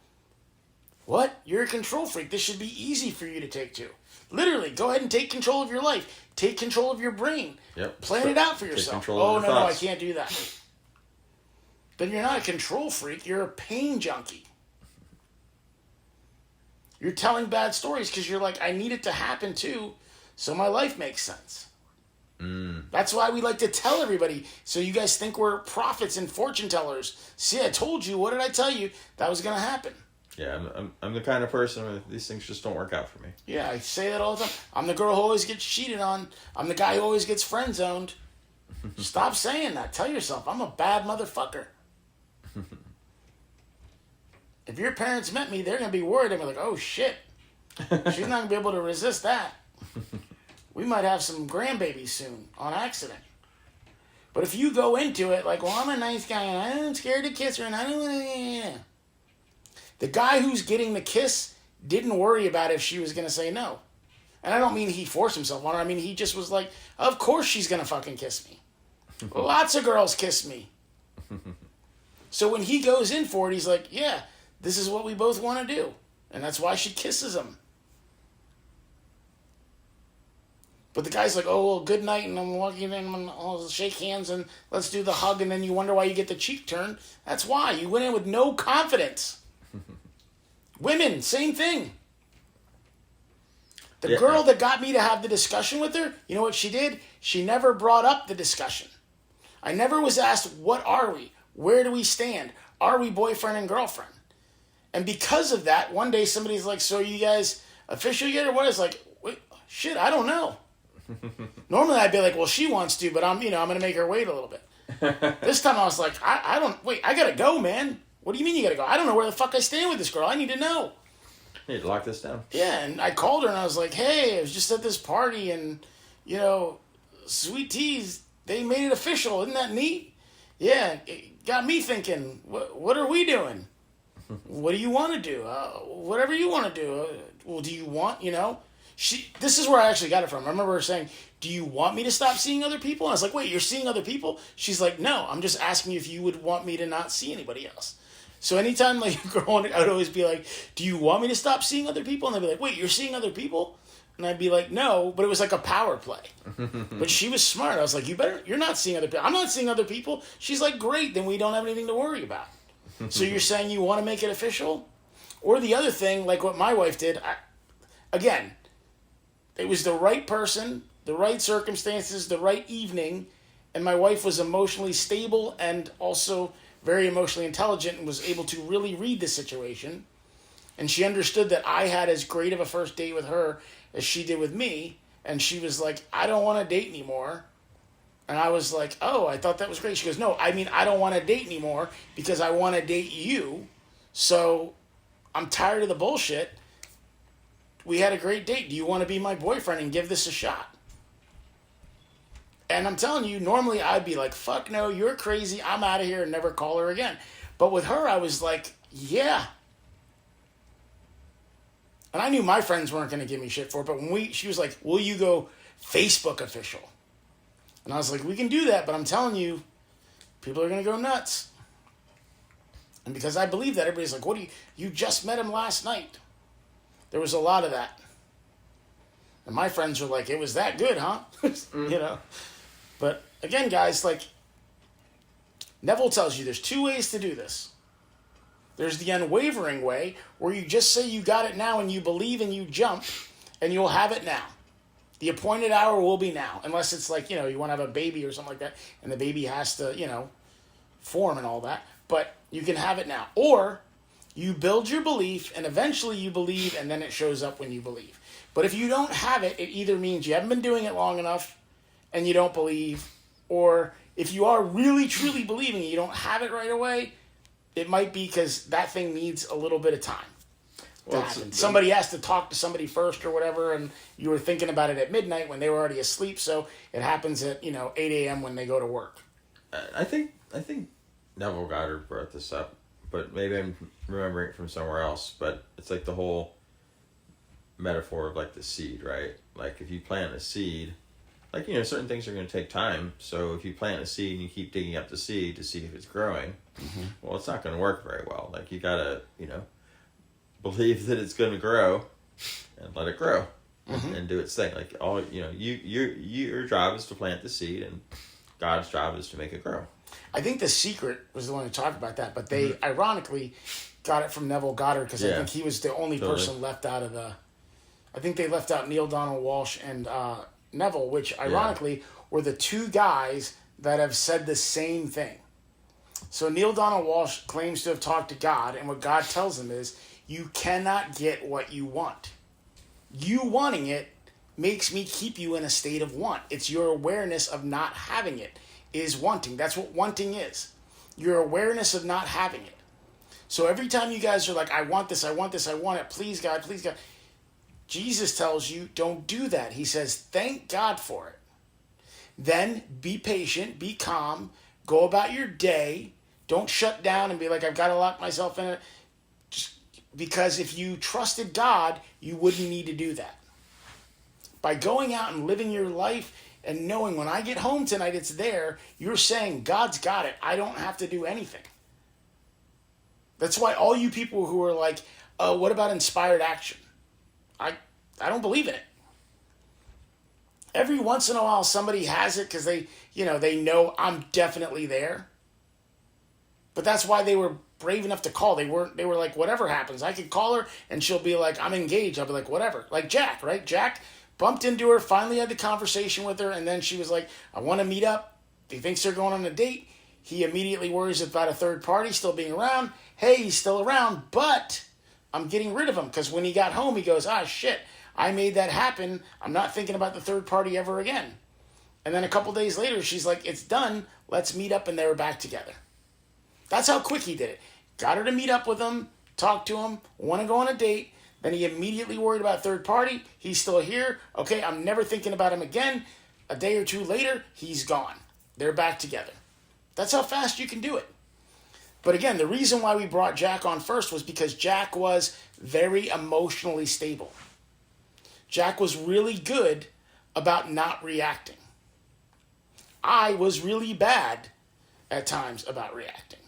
What? You're a control freak. This should be easy for you to take to. Literally, go ahead and take control of your life. Take control of your brain. Yep. Plan it out for yourself. Oh, no, I can't do that. Then you're not a control freak. You're a pain junkie. You're telling bad stories because you're like, I need it to happen too, so my life makes sense. That's why we like to tell everybody, so you guys think we're prophets and fortune tellers. See, I told you. What did I tell you? That was going to happen. Yeah, I'm the kind of person where these things just don't work out for me. Yeah, I say that all the time. I'm the girl who always gets cheated on. I'm the guy who always gets friend zoned. Stop saying that. Tell yourself, I'm a bad motherfucker. If your parents met me, they're going to be worried. They're like, oh, shit. She's not going to be able to resist that. We might have some grandbabies soon on accident. But if you go into it like, well, I'm a nice guy and I'm scared to kiss her and I don't want to... The guy who's getting the kiss didn't worry about if she was going to say no. And I don't mean he forced himself on her. I mean, he just was like, of course she's going to fucking kiss me. Lots of girls kiss me. So when he goes in for it, he's like, yeah, this is what we both want to do. And that's why she kisses him. But the guy's like, oh, well, good night, and I'm walking in, and I'll shake hands, and let's do the hug, and then you wonder why you get the cheek turn. That's why. You went in with no confidence. Women, same thing. The Yeah. girl that got me to have the discussion with her, you know what she did? She never brought up the discussion. I never was asked, what are we? Where do we stand? Are we boyfriend and girlfriend? And because of that, one day somebody's like, so are you guys official yet or what? It's like, wait, shit, I don't know. Normally I'd be like, well, she wants to, but I'm going to make her wait a little bit. This time I was like, I gotta go, man. What do you mean you gotta go? I don't know where the fuck I stand with this girl. I need to know. You need to lock this down. Yeah, and I called her and I was like, hey, I was just at this party and, Sweet Teas, they made it official. Isn't that neat? Yeah, it got me thinking, what are we doing? What do you want to do? Whatever you want to do. Well, do you want, this is where I actually got it from. I remember her saying, do you want me to stop seeing other people? And I was like, wait, you're seeing other people? She's like, no, I'm just asking you if you would want me to not see anybody else. So anytime like a girl, I would always be like, do you want me to stop seeing other people? And they'd be like, wait, you're seeing other people? And I'd be like, no, but it was like a power play. But she was smart. I was like, you're not seeing other people. I'm not seeing other people. She's like, great, then we don't have anything to worry about. So you're saying you want to make it official? Or the other thing, like what my wife did, again, it was the right person, the right circumstances, the right evening, and my wife was emotionally stable and also very emotionally intelligent and was able to really read the situation. And she understood that I had as great of a first date with her as she did with me. And she was like, I don't want to date anymore. And I was like, oh, I thought that was great. She goes, no, I mean, I don't want to date anymore because I want to date you. So I'm tired of the bullshit. We had a great date. Do you want to be my boyfriend and give this a shot? And I'm telling you, normally I'd be like, fuck no, you're crazy. I'm out of here and never call her again. But with her, I was like, yeah. And I knew my friends weren't going to give me shit for it. But she was like, will you go Facebook official? And I was like, we can do that. But I'm telling you, people are going to go nuts. And because I believe that, everybody's like, you just met him last night. There was a lot of that. And my friends were like, it was that good, huh? But again, guys, like Neville tells you there's two ways to do this. There's the unwavering way where you just say you got it now and you believe and you jump and you'll have it now. The appointed hour will be now. Unless it's like, you want to have a baby or something like that and the baby has to, form and all that. But you can have it now. Or you build your belief and eventually you believe and then it shows up when you believe. But if you don't have it, it either means you haven't been doing it long enough and you don't believe, or if you are really truly believing and you don't have it right away, it might be because that thing needs a little bit of time to happen. Somebody has to talk to somebody first or whatever, and you were thinking about it at midnight when they were already asleep, so it happens at 8 a.m. when they go to work. I think Neville Goddard brought this up, but maybe I'm remembering it from somewhere else, but it's like the whole metaphor of like the seed, right? Like if you plant a seed, like, certain things are going to take time. So if you plant a seed and you keep digging up the seed to see if it's growing, well, it's not going to work very well. Like you got to, believe that it's going to grow and let it grow and do its thing. Like your job is to plant the seed and God's job is to make it grow. I think The Secret was the one who talked about that, but they ironically got it from Neville Goddard because I think he was the only person left out of the. I think they left out Neil Donald Walsh and Neville, which ironically were the two guys that have said the same thing. So Neil Donald Walsh claims to have talked to God, and what God tells him is, you cannot get what you want. You wanting it makes me keep you in a state of want. It's your awareness of not having it is wanting. That's what wanting is. Your awareness of not having it. So every time you guys are like, I want this, I want this, I want it, please God, please God. Jesus tells you, don't do that. He says, thank God for it. Then be patient, be calm, go about your day. Don't shut down and be like, I've got to lock myself in it. Just because if you trusted God, you wouldn't need to do that. By going out and living your life and knowing when I get home tonight, it's there, you're saying, God's got it. I don't have to do anything. That's why all you people who are like, oh, what about inspired action? I don't believe in it. Every once in a while, somebody has it because they know I'm definitely there. But that's why they were brave enough to call. They were like, whatever happens, I could call her and she'll be like, I'm engaged. I'll be like, whatever. Like Jack, right? Jack bumped into her, finally had the conversation with her, and then she was like, I want to meet up. He thinks they're going on a date. He immediately worries about a third party still being around. Hey, he's still around, but I'm getting rid of him, because when he got home, he goes, shit, I made that happen. I'm not thinking about the third party ever again. And then a couple days later, she's like, it's done. Let's meet up, and they were back together. That's how quick he did it. Got her to meet up with him, talk to him, want to go on a date. Then he immediately worried about third party. He's still here. Okay, I'm never thinking about him again. A day or two later, he's gone. They're back together. That's how fast you can do it. But again, the reason why we brought Jack on first was because Jack was very emotionally stable. Jack was really good about not reacting. I was really bad at times about reacting.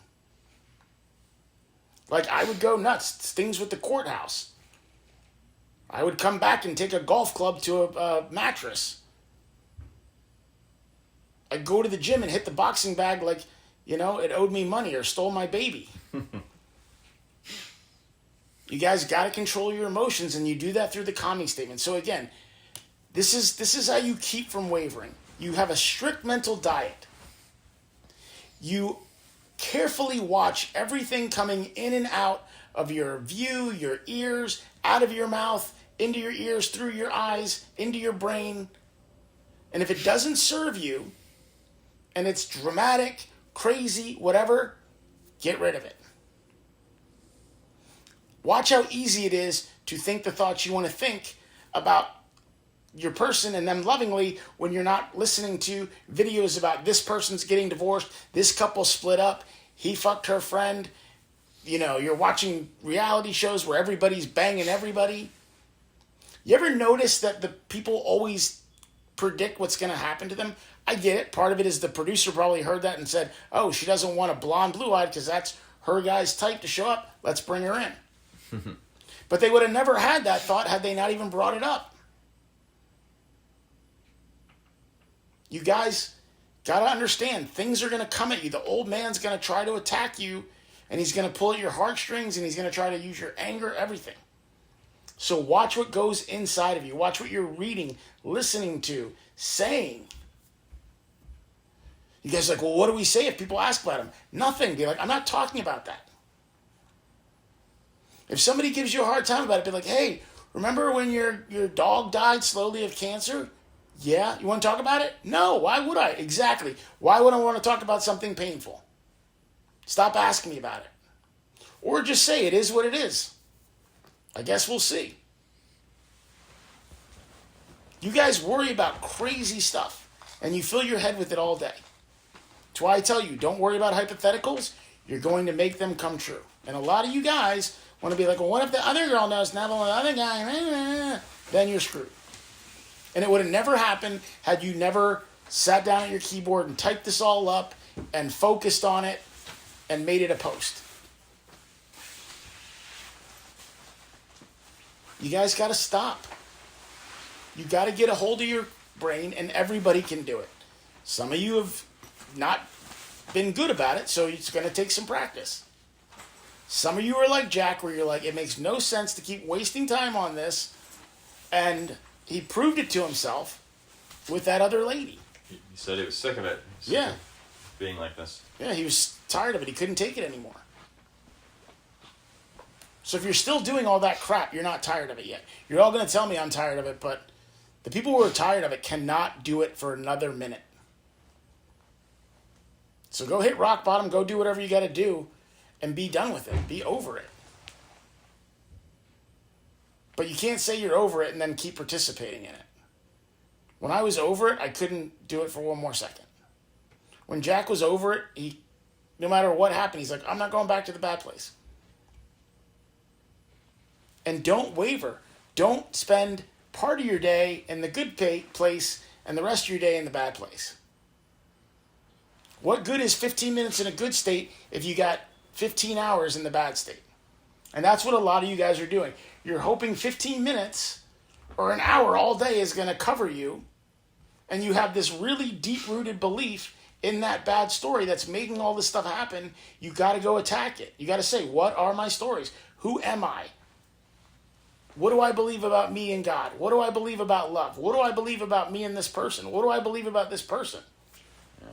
Like, I would go nuts. Things with the courthouse. I would come back and take a golf club to a mattress. I'd go to the gym and hit the boxing bag like, it owed me money or stole my baby. You guys got to control your emotions, and you do that through the calming statement. So again, this is how you keep from wavering. You have a strict mental diet. You carefully watch everything coming in and out of your view, your ears, out of your mouth, into your ears, through your eyes, into your brain. And if it doesn't serve you, and it's dramatic, crazy, whatever, get rid of it. Watch how easy it is to think the thoughts you want to think about your person and them lovingly when you're not listening to videos about this person's getting divorced, this couple split up, he fucked her friend. You're watching reality shows where everybody's banging everybody. You ever notice that the people always predict what's going to happen to them? I get it. Part of it is the producer probably heard that and said, oh, she doesn't want a blonde blue-eyed because that's her guy's type to show up. Let's bring her in. But they would have never had that thought had they not even brought it up. You guys got to understand, things are going to come at you. The old man's going to try to attack you, and he's going to pull at your heartstrings, and he's going to try to use your anger, everything. So watch what goes inside of you. Watch what you're reading, listening to, saying. You guys are like, well, what do we say if people ask about him? Nothing. Be like, I'm not talking about that. If somebody gives you a hard time about it, be like, hey, remember when your dog died slowly of cancer? Yeah, you want to talk about it? No, why would I? Exactly. Why would I want to talk about something painful? Stop asking me about it. Or just say it is what it is. I guess we'll see. You guys worry about crazy stuff, and you fill your head with it all day. That's why I tell you, don't worry about hypotheticals. You're going to make them come true. And a lot of you guys want to be like, well, what if the other girl knows Neville and the other guy? Then you're screwed. And it would have never happened had you never sat down at your keyboard and typed this all up and focused on it and made it a post. You guys got to stop. You got to get a hold of your brain, and everybody can do it. Some of you have not been good about it, so it's going to take some practice. Some of you are like Jack, where you're like, it makes no sense to keep wasting time on this, and he proved it to himself with that other lady. He said he was sick of it. Yeah. Of being like this. Yeah, he was tired of it. He couldn't take it anymore. So if you're still doing all that crap, you're not tired of it yet. You're all going to tell me I'm tired of it, but the people who are tired of it cannot do it for another minute. So go hit rock bottom, go do whatever you got to do, and be done with it. Be over it. But you can't say you're over it and then keep participating in it. When I was over it, I couldn't do it for one more second. When Jack was over it, he, no matter what happened, he's like, I'm not going back to the bad place. And don't waver. Don't spend part of your day in the good place and the rest of your day in the bad place. What good is 15 minutes in a good state if you got 15 hours in the bad state? And that's what a lot of you guys are doing. You're hoping 15 minutes or an hour all day is going to cover you, and you have this really deep-rooted belief in that bad story that's making all this stuff happen, you got to go attack it. You got to say, what are my stories? Who am I? What do I believe about me and God? What do I believe about love? What do I believe about me and this person? What do I believe about this person? Yeah.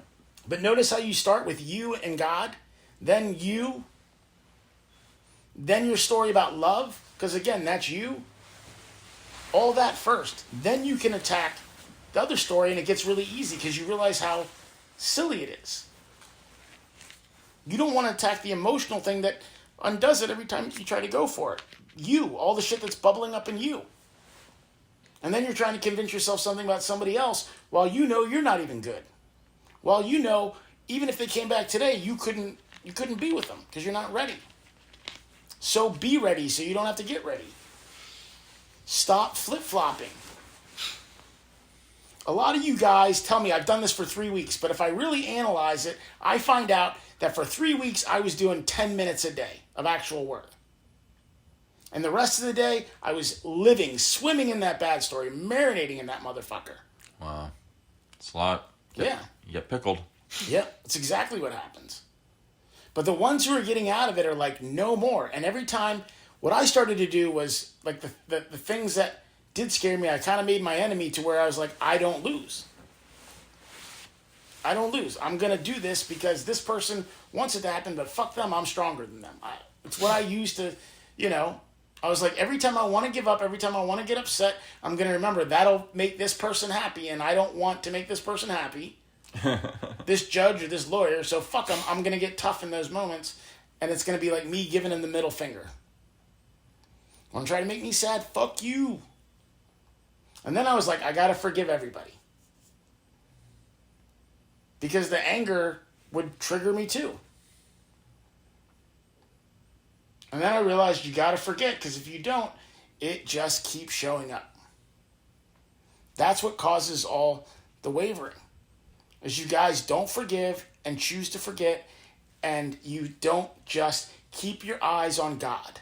But notice how you start with you and God, then you, then your story about love, because again, that's you. All that first. Then you can attack the other story, and it gets really easy because you realize how silly it is. You don't want to attack the emotional thing that undoes it every time you try to go for it. You, all the shit that's bubbling up in you. And then you're trying to convince yourself something about somebody else while you know you're not even good. While you know, even if they came back today, you couldn't be with them because you're not ready. So be ready so you don't have to get ready. Stop flip-flopping. A lot of you guys tell me I've done this for 3 weeks, but if I really analyze it, I find out that for 3 weeks I was doing 10 minutes a day of actual work. And the rest of the day, I was living, swimming in that bad story, marinating in that motherfucker. Wow. It's a lot. Yeah. You get pickled. Yep, that's exactly what happens. But the ones who are getting out of it are like, no more. And every time, what I started to do was, like, the things that did scare me, I kind of made my enemy to where I was like, I don't lose. I don't lose. I'm going to do this because this person wants it to happen, but fuck them, I'm stronger than them. It's what I used to, I was like, every time I want to give up, every time I want to get upset, I'm going to remember that'll make this person happy, and I don't want to make this person happy, this judge or this lawyer, so fuck them. I'm going to get tough in those moments, and it's going to be like me giving him the middle finger. Want to try to make me sad? Fuck you. And then I was like, I got to forgive everybody. Because the anger would trigger me too. And then I realized you got to forget, because if you don't, it just keeps showing up. That's what causes all the wavering. Is you guys don't forgive and choose to forget, and you don't just keep your eyes on God.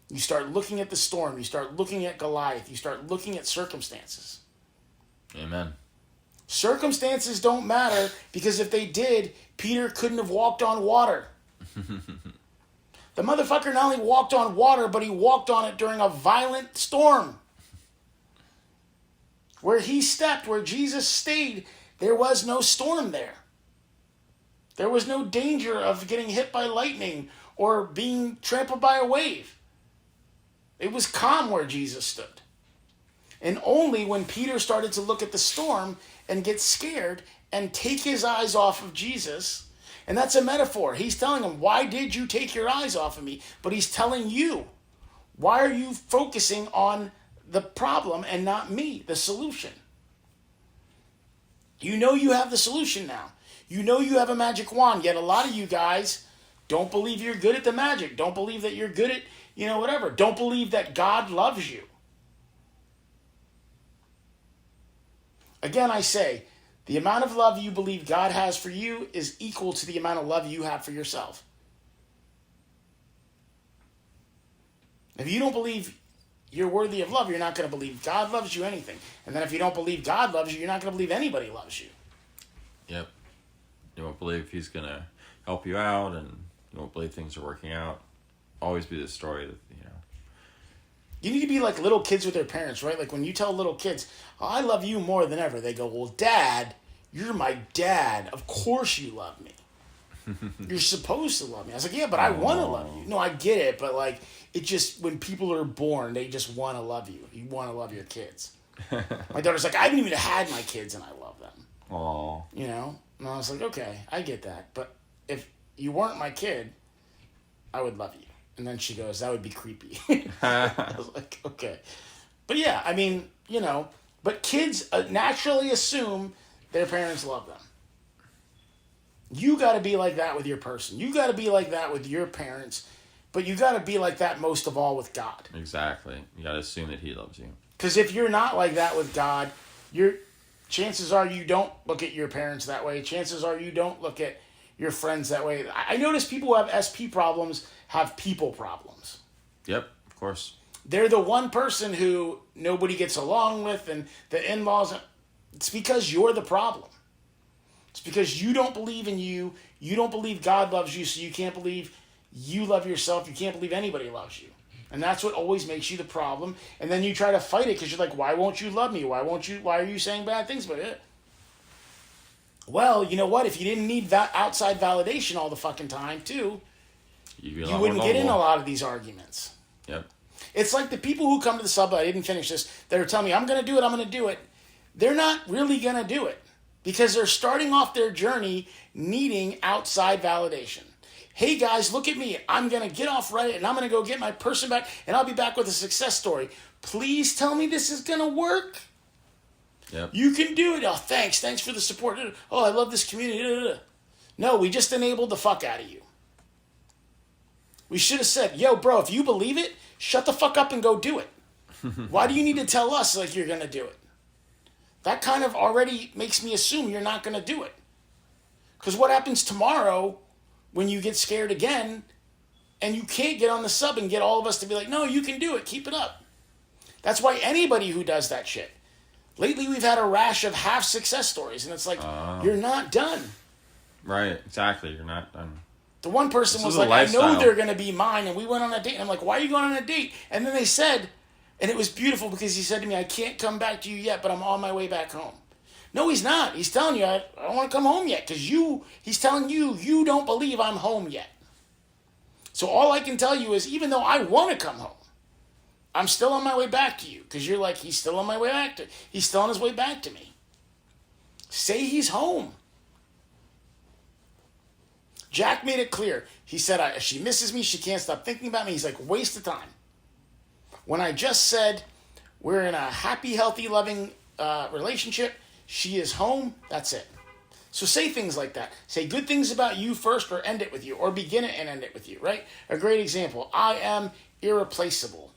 You start looking at the storm. You start looking at Goliath. You start looking at circumstances. Amen. Circumstances don't matter, because if they did, Peter couldn't have walked on water. The motherfucker not only walked on water, but he walked on it during a violent storm. Where he stepped, where Jesus stayed, there was no storm there. There was no danger of getting hit by lightning or being trampled by a wave. It was calm where Jesus stood. And only when Peter started to look at the storm and get scared and take his eyes off of Jesus. And that's a metaphor. He's telling him, why did you take your eyes off of me? But he's telling you, why are you focusing on the problem and not me, the solution? You know you have the solution now. You know you have a magic wand, yet a lot of you guys don't believe you're good at the magic. Don't believe that you're good at, whatever. Don't believe that God loves you. Again, I say, the amount of love you believe God has for you is equal to the amount of love you have for yourself. If you don't believe you're worthy of love, you're not going to believe God loves you anything. And then if you don't believe God loves you, you're not going to believe anybody loves you. Yep. You won't believe he's going to help you out, and you won't believe things are working out. Always be the story that, You need to be like little kids with their parents, right? Like when you tell little kids, oh, I love you more than ever. They go, well, Dad, you're my dad. Of course you love me. You're supposed to love me. I was like, yeah, but I want to love you. No, I get it. But like, it just, when people are born, they just want to love you. You want to love your kids. My daughter's like, I haven't even had my kids and I love them. Aww. And I was like, okay, I get that. But if you weren't my kid, I would love you. And then she goes, that would be creepy. I was like, okay. But yeah, I mean, but kids naturally assume their parents love them. You got to be like that with your person. You got to be like that with your parents. But you got to be like that most of all with God. Exactly. You got to assume that he loves you. Because if you're not like that with God, chances are you don't look at your parents that way. Chances are you don't look at your friends that way. I notice people who have SP problems have people problems. Yep, of course. They're the one person who nobody gets along with, and the in-laws. It's because you're the problem. It's because you don't believe in you. You don't believe God loves you, so you can't believe you love yourself. You can't believe anybody loves you. And that's what always makes you the problem. And then you try to fight it because you're like, why won't you love me? Why are you saying bad things about it? Well, you know what? If you didn't need that outside validation all the fucking time, too, you wouldn't get in a lot of these arguments. Yep. It's like the people who come to the sub, I didn't finish this, that are telling me, I'm going to do it. They're not really going to do it because they're starting off their journey needing outside validation. Hey guys, look at me. I'm going to get off Reddit and I'm going to go get my person back and I'll be back with a success story. Please tell me this is going to work. Yep. You can do it. Oh, thanks. Thanks for the support. Oh, I love this community. No, we just enabled the fuck out of you. We should have said, yo, bro, if you believe it, shut the fuck up and go do it. Why do you need to tell us like you're going to do it? That kind of already makes me assume you're not going to do it. Because what happens tomorrow when you get scared again and you can't get on the sub and get all of us to be like, no, you can do it. Keep it up. That's why anybody who does that shit. Lately, we've had a rash of half success stories, and it's like, you're not done. Right, exactly. You're not done. The one person was like, I know they're going to be mine, and we went on a date. And I'm like, why are you going on a date? And then they said, and it was beautiful because he said to me, I can't come back to you yet, but I'm on my way back home. No, he's not. He's telling you, I don't want to come home yet because he's telling you, you don't believe I'm home yet. So all I can tell you is, even though I want to come home, I'm still on my way back to you because you're like, he's still on my way back to, he's still on his way back to me. Say he's home. Jack made it clear. He said, if she misses me, she can't stop thinking about me. He's like, waste of time. When I just said we're in a happy, healthy, loving relationship, she is home, that's it. So say things like that. Say good things about you first or end it with you or begin it and end it with you, right? A great example. I am irreplaceable.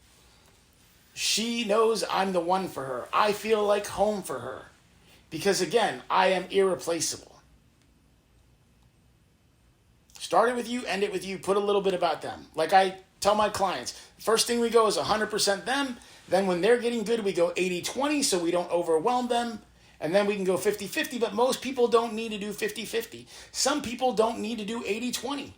She knows I'm the one for her. I feel like home for her. Because again, I am irreplaceable. Start it with you, end it with you, put a little bit about them. Like I tell my clients, first thing we go is 100% them. Then when they're getting good, we go 80-20 so we don't overwhelm them. And then we can go 50-50, but most people don't need to do 50-50. Some people don't need to do 80-20.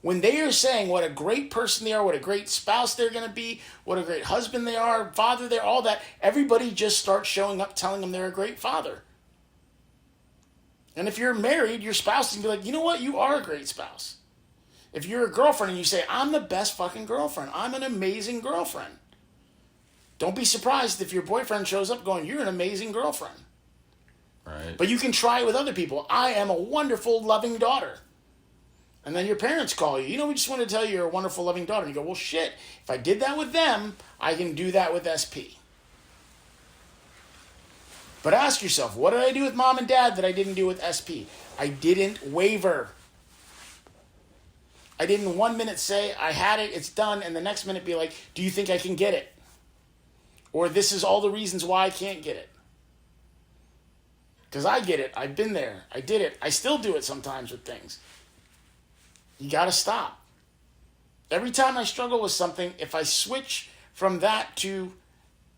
When they are saying what a great person they are, what a great spouse they're going to be, what a great husband they are, father they are, all that, everybody just starts showing up telling them they're a great father. And if you're married, your spouse can be like, you know what? You are a great spouse. If you're a girlfriend and you say, I'm the best fucking girlfriend. I'm an amazing girlfriend. Don't be surprised if your boyfriend shows up going, you're an amazing girlfriend. Right. But you can try it with other people. I am a wonderful, loving daughter. And then your parents call you. You know, we just want to tell you you're a wonderful, loving daughter. And you go, well, shit. If I did that with them, I can do that with SP. But ask yourself, what did I do with mom and dad that I didn't do with SP? I didn't waver. I didn't 1 minute say, I had it, it's done, and the next minute be like, do you think I can get it? Or this is all the reasons why I can't get it. Because I get it. I've been there. I did it. I still do it sometimes with things. You got to stop. Every time I struggle with something, if I switch from that to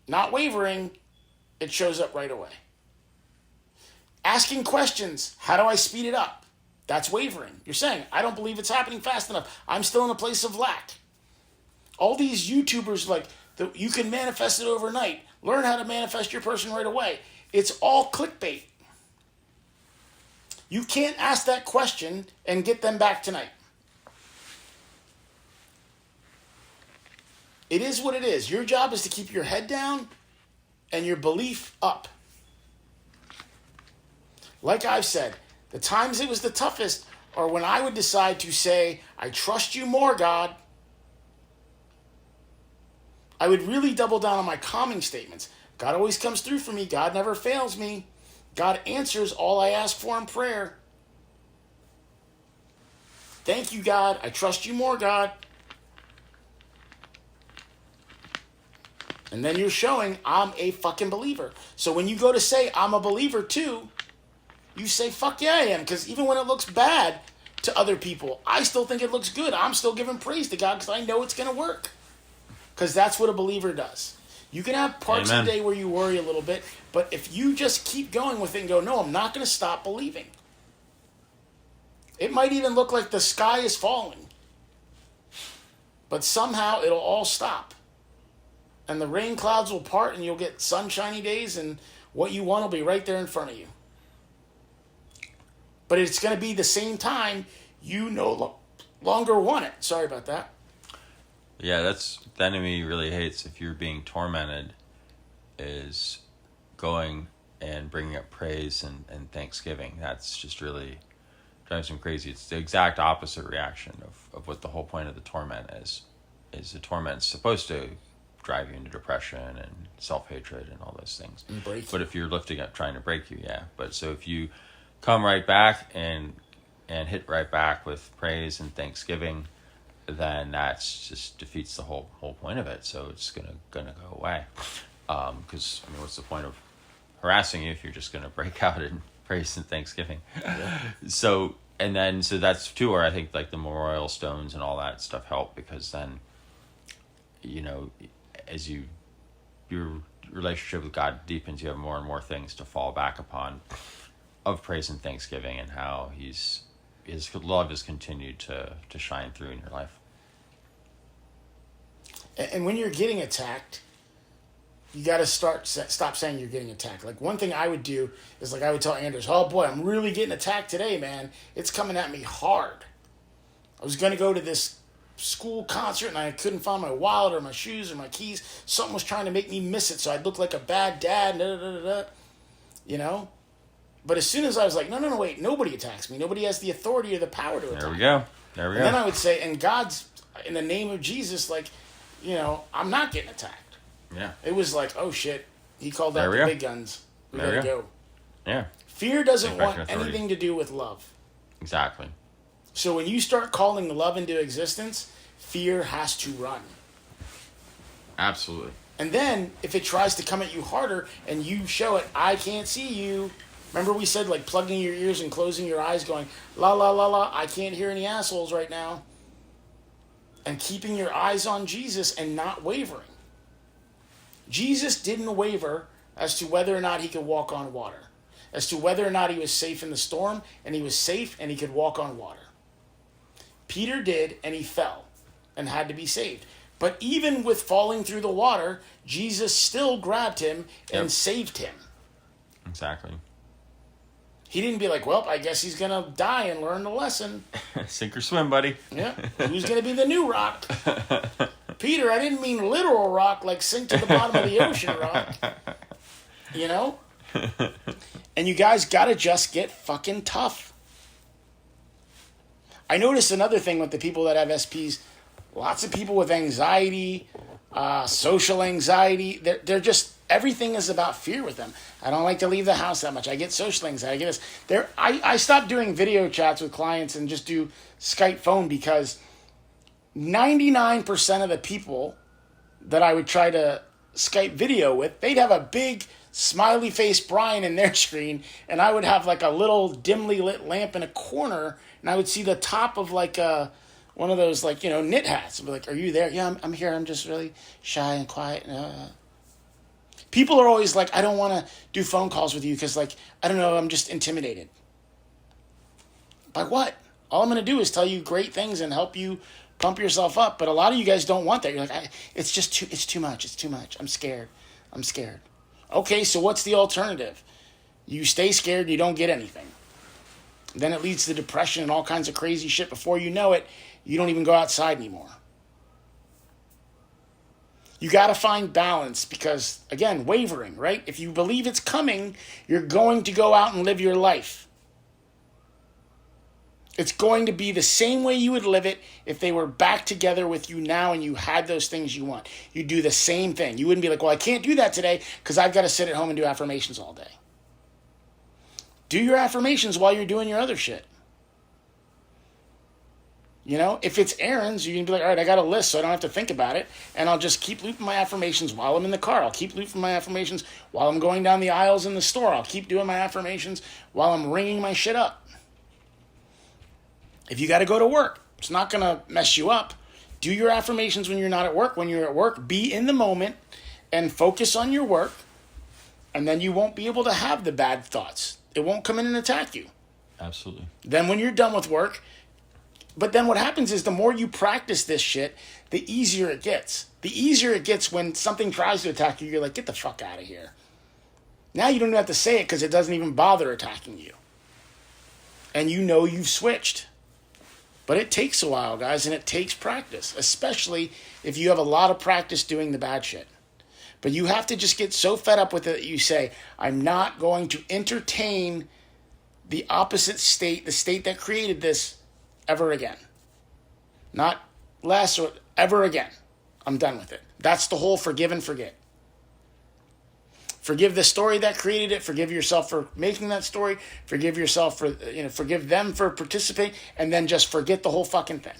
not wavering, it shows up right away. Asking questions. How do I speed it up? That's wavering. You're saying, I don't believe it's happening fast enough. I'm still in a place of lack. All these YouTubers like, you can manifest it overnight. Learn how to manifest your person right away. It's all clickbait. You can't ask that question and get them back tonight. It is what it is. Your job is to keep your head down and your belief up. Like I've said, the times it was the toughest are when I would decide to say, I trust you more, God. I would really double down on my calming statements. God always comes through for me. God never fails me. God answers all I ask for in prayer. Thank you, God. I trust you more, God. And then you're showing I'm a fucking believer. So when you go to say I'm a believer too, you say, fuck yeah, I am. Because even when it looks bad to other people, I still think it looks good. I'm still giving praise to God because I know it's going to work. Because that's what a believer does. You can have parts of the day where you worry a little bit, but if you just keep going with it and go, no, I'm not going to stop believing. It might even look like the sky is falling, but somehow it'll all stop. And the rain clouds will part and you'll get sunshiny days and what you want will be right there in front of you. But it's going to be the same time you no longer want it. Sorry about that. Yeah, that's the enemy really hates if you're being tormented, is going and bringing up praise and thanksgiving. That's just really drives him crazy. It's the exact opposite reaction of what the whole point of the torment is. Is the torment's supposed to drive you into depression and self-hatred and all those things. And break. But if you're lifting up, trying to break you, yeah. But so if you come right back and hit right back with praise and thanksgiving, then that's just defeats the whole point of it. So it's gonna go away. Because I mean, what's the point of harassing you if you're just gonna break out in praise and thanksgiving? Yeah. So that's too where I think like the memorial stones and all that stuff help, because then, you know, as your relationship with God deepens, you have more and more things to fall back upon of praise and thanksgiving, and how his love has continued to shine through in your life. And when you're getting attacked, you got to stop saying you're getting attacked. Like, one thing I would do is, like, I would tell Anders, oh boy, I'm really getting attacked today, man. It's coming at me hard. I was going to go to this school concert and I couldn't find my wallet or my shoes or my keys. Something was trying to make me miss it, so I'd look like a bad dad, you know? But as soon as I was like, no, wait, nobody attacks me. Nobody has the authority or the power to attack me. There we go. And then I would say, and God's, in the name of Jesus, like, you know, I'm not getting attacked. Yeah. It was like, oh shit, he called out the big guns. We gotta go. Yeah. Fear doesn't want anything to do with love. Exactly. So when you start calling love into existence, fear has to run. Absolutely. And then, if it tries to come at you harder and you show it, I can't see you. Remember we said, like, plugging your ears and closing your eyes, going, la, la, la, la, I can't hear any assholes right now. And keeping your eyes on Jesus and not wavering. Jesus didn't waver as to whether or not he could walk on water. As to whether or not he was safe in the storm, and he was safe and he could walk on water. Peter did, and he fell and had to be saved. But even with falling through the water, Jesus still grabbed him and saved him. Exactly. He didn't be like, well, I guess he's going to die and learn the lesson. Sink or swim, buddy. Yeah. Who's going to be the new rock? Peter, I didn't mean literal rock, like sink to the bottom of the ocean rock. You know? And you guys got to just get fucking tough. I noticed another thing with the people that have SPs. Lots of people with anxiety, social anxiety. They're just, everything is about fear with them. I don't like to leave the house that much. I get social anxiety. I get this. I stopped doing video chats with clients and just do Skype phone, because 99% of the people that I would try to Skype video with, they'd have a big smiley face Brian in their screen, and I would have like a little dimly lit lamp in a corner, and I would see the top of like one of those, like, you know, knit hats. I'd be like, are you there? Yeah, I'm here. I'm just really shy and quiet. People are always like, I don't want to do phone calls with you because, like, I don't know, I'm just intimidated. By what? All I'm going to do is tell you great things and help you pump yourself up. But a lot of you guys don't want that. You're like, it's too much. It's too much. I'm scared. Okay, so what's the alternative? You stay scared, you don't get anything. Then it leads to depression and all kinds of crazy shit. Before you know it, you don't even go outside anymore. You got to find balance, because, again, wavering, right? If you believe it's coming, you're going to go out and live your life. It's going to be the same way you would live it if they were back together with you now and you had those things you want. You'd do the same thing. You wouldn't be like, well, I can't do that today because I've got to sit at home and do affirmations all day. Do your affirmations while you're doing your other shit. You know, if it's errands, you can be like, all right, I got a list so I don't have to think about it. And I'll just keep looping my affirmations while I'm in the car. I'll keep looping my affirmations while I'm going down the aisles in the store. I'll keep doing my affirmations while I'm ringing my shit up. If you got to go to work, it's not going to mess you up. Do your affirmations when you're not at work. When you're at work, be in the moment and focus on your work, and then you won't be able to have the bad thoughts. It won't come in and attack you. Absolutely. Then when you're done with work, but then what happens is the more you practice this shit, the easier it gets. The easier it gets when something tries to attack you, you're like, get the fuck out of here. Now you don't even have to say it because it doesn't even bother attacking you. And you know you've switched. But it takes a while, guys, and it takes practice, especially if you have a lot of practice doing the bad shit. But you have to just get so fed up with it that you say, I'm not going to entertain the opposite state, the state that created this, ever again. Not less or ever again. I'm done with it. That's the whole forgive and forget. Forgive the story that created it. Forgive yourself for making that story. Forgive yourself for, forgive them for participating, and then just forget the whole fucking thing.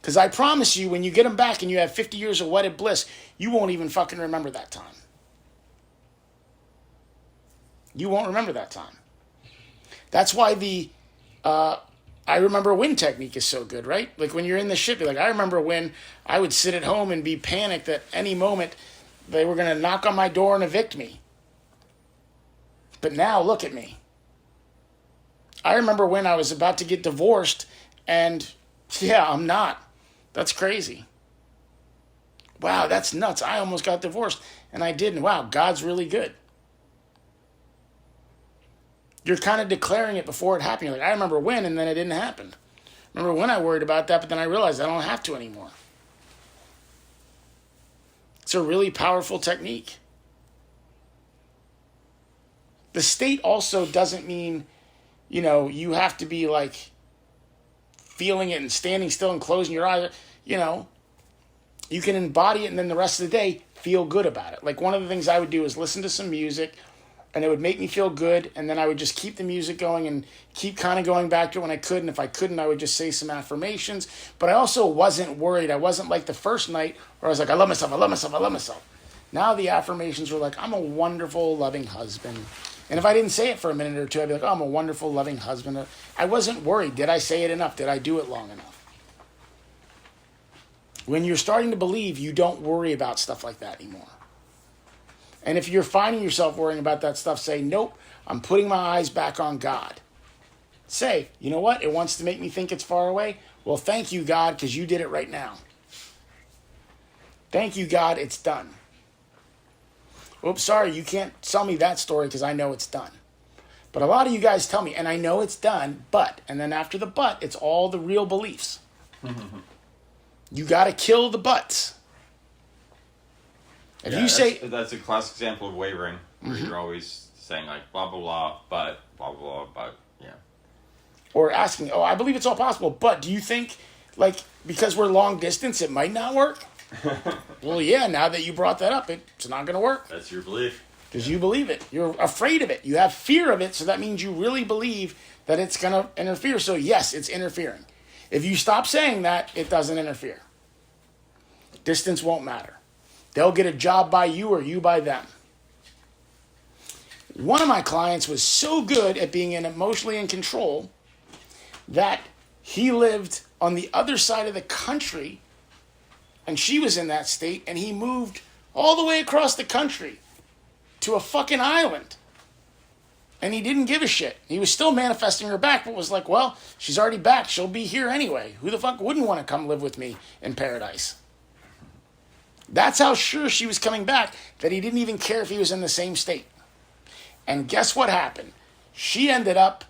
Because I promise you, when you get them back and you have 50 years of wedded bliss, you won't even fucking remember that time. You won't remember that time. That's why the I remember when technique is so good, right? Like when you're in the shit, be like, I remember when I would sit at home and be panicked that any moment they were going to knock on my door and evict me. But now, look at me. I remember when I was about to get divorced, and yeah, I'm not. That's crazy. Wow, that's nuts. I almost got divorced, and I didn't. Wow, God's really good. You're kind of declaring it before it happened. You're like, I remember when, and then it didn't happen. Remember when I worried about that, but then I realized I don't have to anymore. It's a really powerful technique. The state also doesn't mean, you have to be like feeling it and standing still and closing your eyes. You can embody it and then the rest of the day feel good about it. Like one of the things I would do is listen to some music and it would make me feel good, and then I would just keep the music going and keep kind of going back to it when I could, and if I couldn't, I would just say some affirmations. But I also wasn't worried. I wasn't like the first night where I was like, I love myself, I love myself, I love myself. Now the affirmations were like, I'm a wonderful, loving husband. And if I didn't say it for a minute or two, I'd be like, oh, I'm a wonderful, loving husband. I wasn't worried. Did I say it enough? Did I do it long enough? When you're starting to believe, you don't worry about stuff like that anymore. And if you're finding yourself worrying about that stuff, say, nope, I'm putting my eyes back on God. Say, you know what? It wants to make me think it's far away. Well, thank you, God, because you did it right now. Thank you, God, it's done. Oops, sorry, you can't tell me that story because I know it's done. But a lot of you guys tell me, and I know it's done, but, and then after the but, it's all the real beliefs. You got to kill the buts. If you say that's a classic example of wavering, where you're always saying like blah blah blah, but blah blah blah, but yeah. Or asking, I believe it's all possible, but do you think, like, because we're long distance, it might not work? Well, yeah, now that you brought that up, it's not going to work. That's your belief. Because you believe it. You're afraid of it. You have fear of it, so that means you really believe that it's going to interfere. So yes, it's interfering. If you stop saying that, it doesn't interfere. Distance won't matter. They'll get a job by you or you by them. One of my clients was so good at being emotionally in control that he lived on the other side of the country and she was in that state, and he moved all the way across the country to a fucking island. And he didn't give a shit. He was still manifesting her back, but was like, well, she's already back. She'll be here anyway. Who the fuck wouldn't want to come live with me in paradise? That's how sure she was coming back that he didn't even care if he was in the same state. And guess what happened? She ended up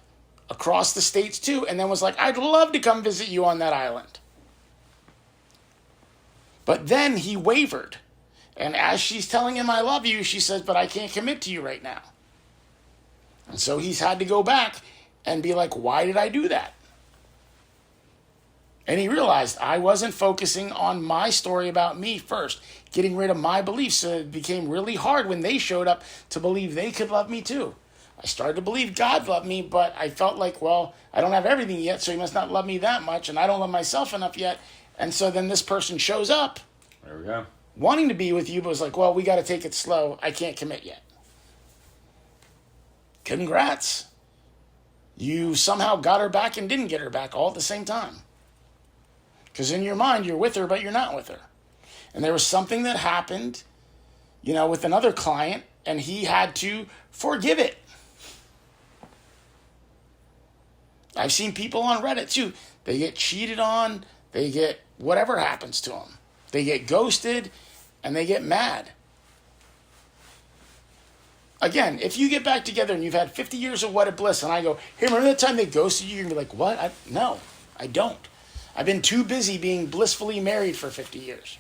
across the states too, and then was like, I'd love to come visit you on that island. But then he wavered. And as she's telling him, I love you, she says, but I can't commit to you right now. And so he's had to go back and be like, why did I do that? And he realized I wasn't focusing on my story about me first, getting rid of my beliefs. So it became really hard when they showed up to believe they could love me too. I started to believe God loved me, but I felt like, well, I don't have everything yet, so he must not love me that much, and I don't love myself enough yet. And so then this person shows up, there we go, wanting to be with you, but was like, well, we got to take it slow. I can't commit yet. Congrats. You somehow got her back and didn't get her back all at the same time. Because in your mind, you're with her, but you're not with her. And there was something that happened with another client, and he had to forgive it. I've seen people on Reddit too. They get cheated on, they get whatever happens to them. They get ghosted, and they get mad. Again, if you get back together and you've had 50 years of wedded bliss, and I go, hey, remember that time they ghosted you? You're going to be like, what? No, I don't. I've been too busy being blissfully married for 50 years.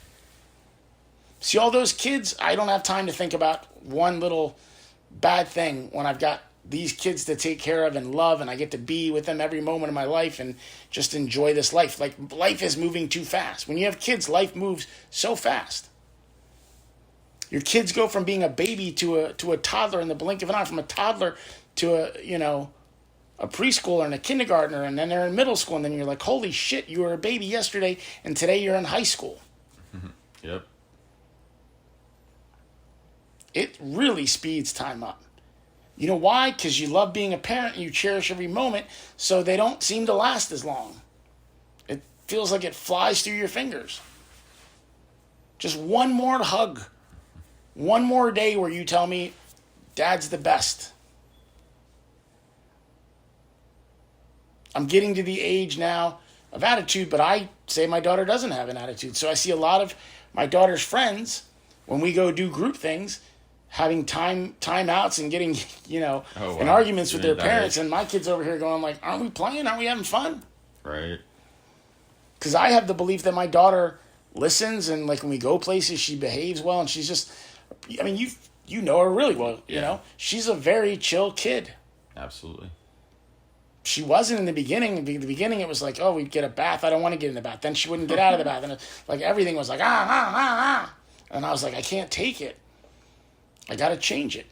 See all those kids? I don't have time to think about one little bad thing when I've got these kids to take care of and love, and I get to be with them every moment of my life and just enjoy this life. Like, life is moving too fast. When you have kids, life moves so fast. Your kids go from being a baby to a toddler in the blink of an eye, from a toddler to a preschooler and a kindergartner, and then they're in middle school, and then you're like, holy shit, you were a baby yesterday, and today you're in high school. Yep. It really speeds time up. You know why? Because you love being a parent and you cherish every moment, so they don't seem to last as long. It feels like it flies through your fingers. Just one more hug. One more day where you tell me, Dad's the best. I'm getting to the age now of attitude, but I say my daughter doesn't have an attitude. So I see a lot of my daughter's friends, when we go do group things, having timeouts and getting, in arguments with their parents. And my kid's over here going like, aren't we playing? Aren't we having fun? Right. Because I have the belief that my daughter listens, and like when we go places, she behaves well, and she's just, I mean, you know her really well, you know? She's a very chill kid. Absolutely. She wasn't in the beginning. In the beginning, it was like, oh, we'd get a bath. I don't want to get in the bath. Then she wouldn't get out of the bath. And like everything was like, And I was like, I can't take it. I got to change it.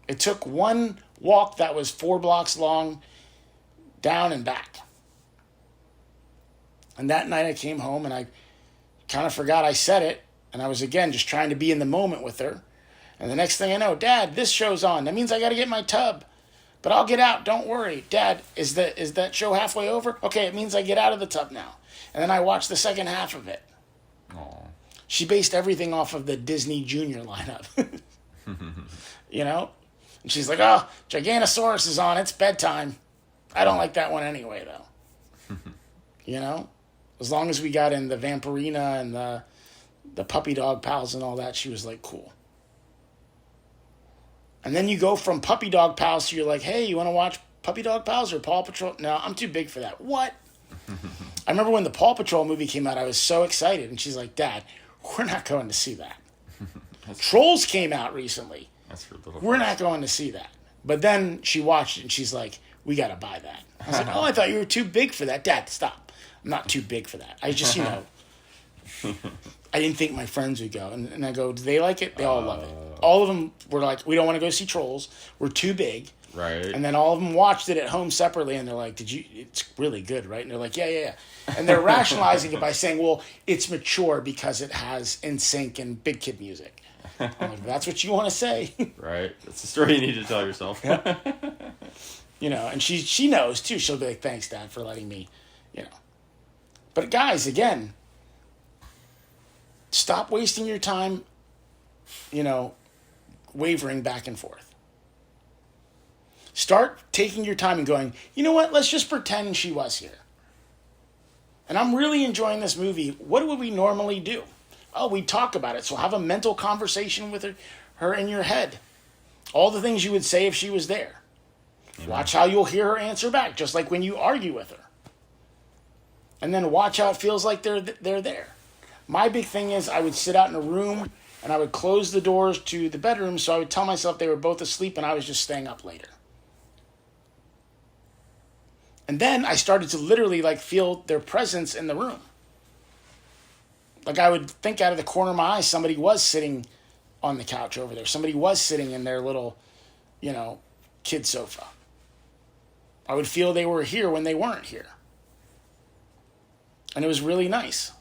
It took one walk that was 4 blocks long, down and back. And that night I came home and I kind of forgot I said it. And I was, again, just trying to be in the moment with her. And the next thing I know, Dad, this show's on. That means I got to get my tub. But I'll get out. Don't worry. Dad, is that show halfway over? Okay, it means I get out of the tub now. And then I watched the second half of it. Aww. She based everything off of the Disney Junior lineup. And she's like, oh, Giganosaurus is on. It's bedtime. I don't like that one anyway, though. As long as we got in the Vampirina and the Puppy Dog Pals and all that, she was like, cool. And then you go from Puppy Dog Pals to you're like, hey, you want to watch Puppy Dog Pals or Paw Patrol? No, I'm too big for that. What? I remember when the Paw Patrol movie came out, I was so excited. And she's like, Dad, we're not going to see that. Trolls came out recently. That's for little We're not going to see that. But then she watched it and she's like, we got to buy that. I was like, oh, I thought you were too big for that. Dad, stop. I'm not too big for that. I just, I didn't think my friends would go. And I go, do they like it? They all love it. All of them were like, we don't want to go see Trolls. We're too big. Right. And then all of them watched it at home separately, and they're like, it's really good, right? And they're like, yeah. And they're rationalizing it by saying, well, it's mature because it has NSYNC and Big Kid music. I'm like, that's what you want to say. Right. That's the story you need to tell yourself. And she knows, too. She'll be like, thanks, Dad, for letting me, But guys, again, stop wasting your time, wavering back and forth. Start taking your time and going, you know what? Let's just pretend she was here. And I'm really enjoying this movie. What would we normally do? Oh, we talk about it. So have a mental conversation with her in your head. All the things you would say if she was there. Amen. Watch how you'll hear her answer back, just like when you argue with her. And then watch how it feels like they're there. My big thing is I would sit out in a room and I would close the doors to the bedroom, so I would tell myself they were both asleep and I was just staying up later. And then I started to literally feel their presence in the room. Like I would think out of the corner of my eye, somebody was sitting on the couch over there. Somebody was sitting in their little, kid sofa. I would feel they were here when they weren't here. And it was really nice.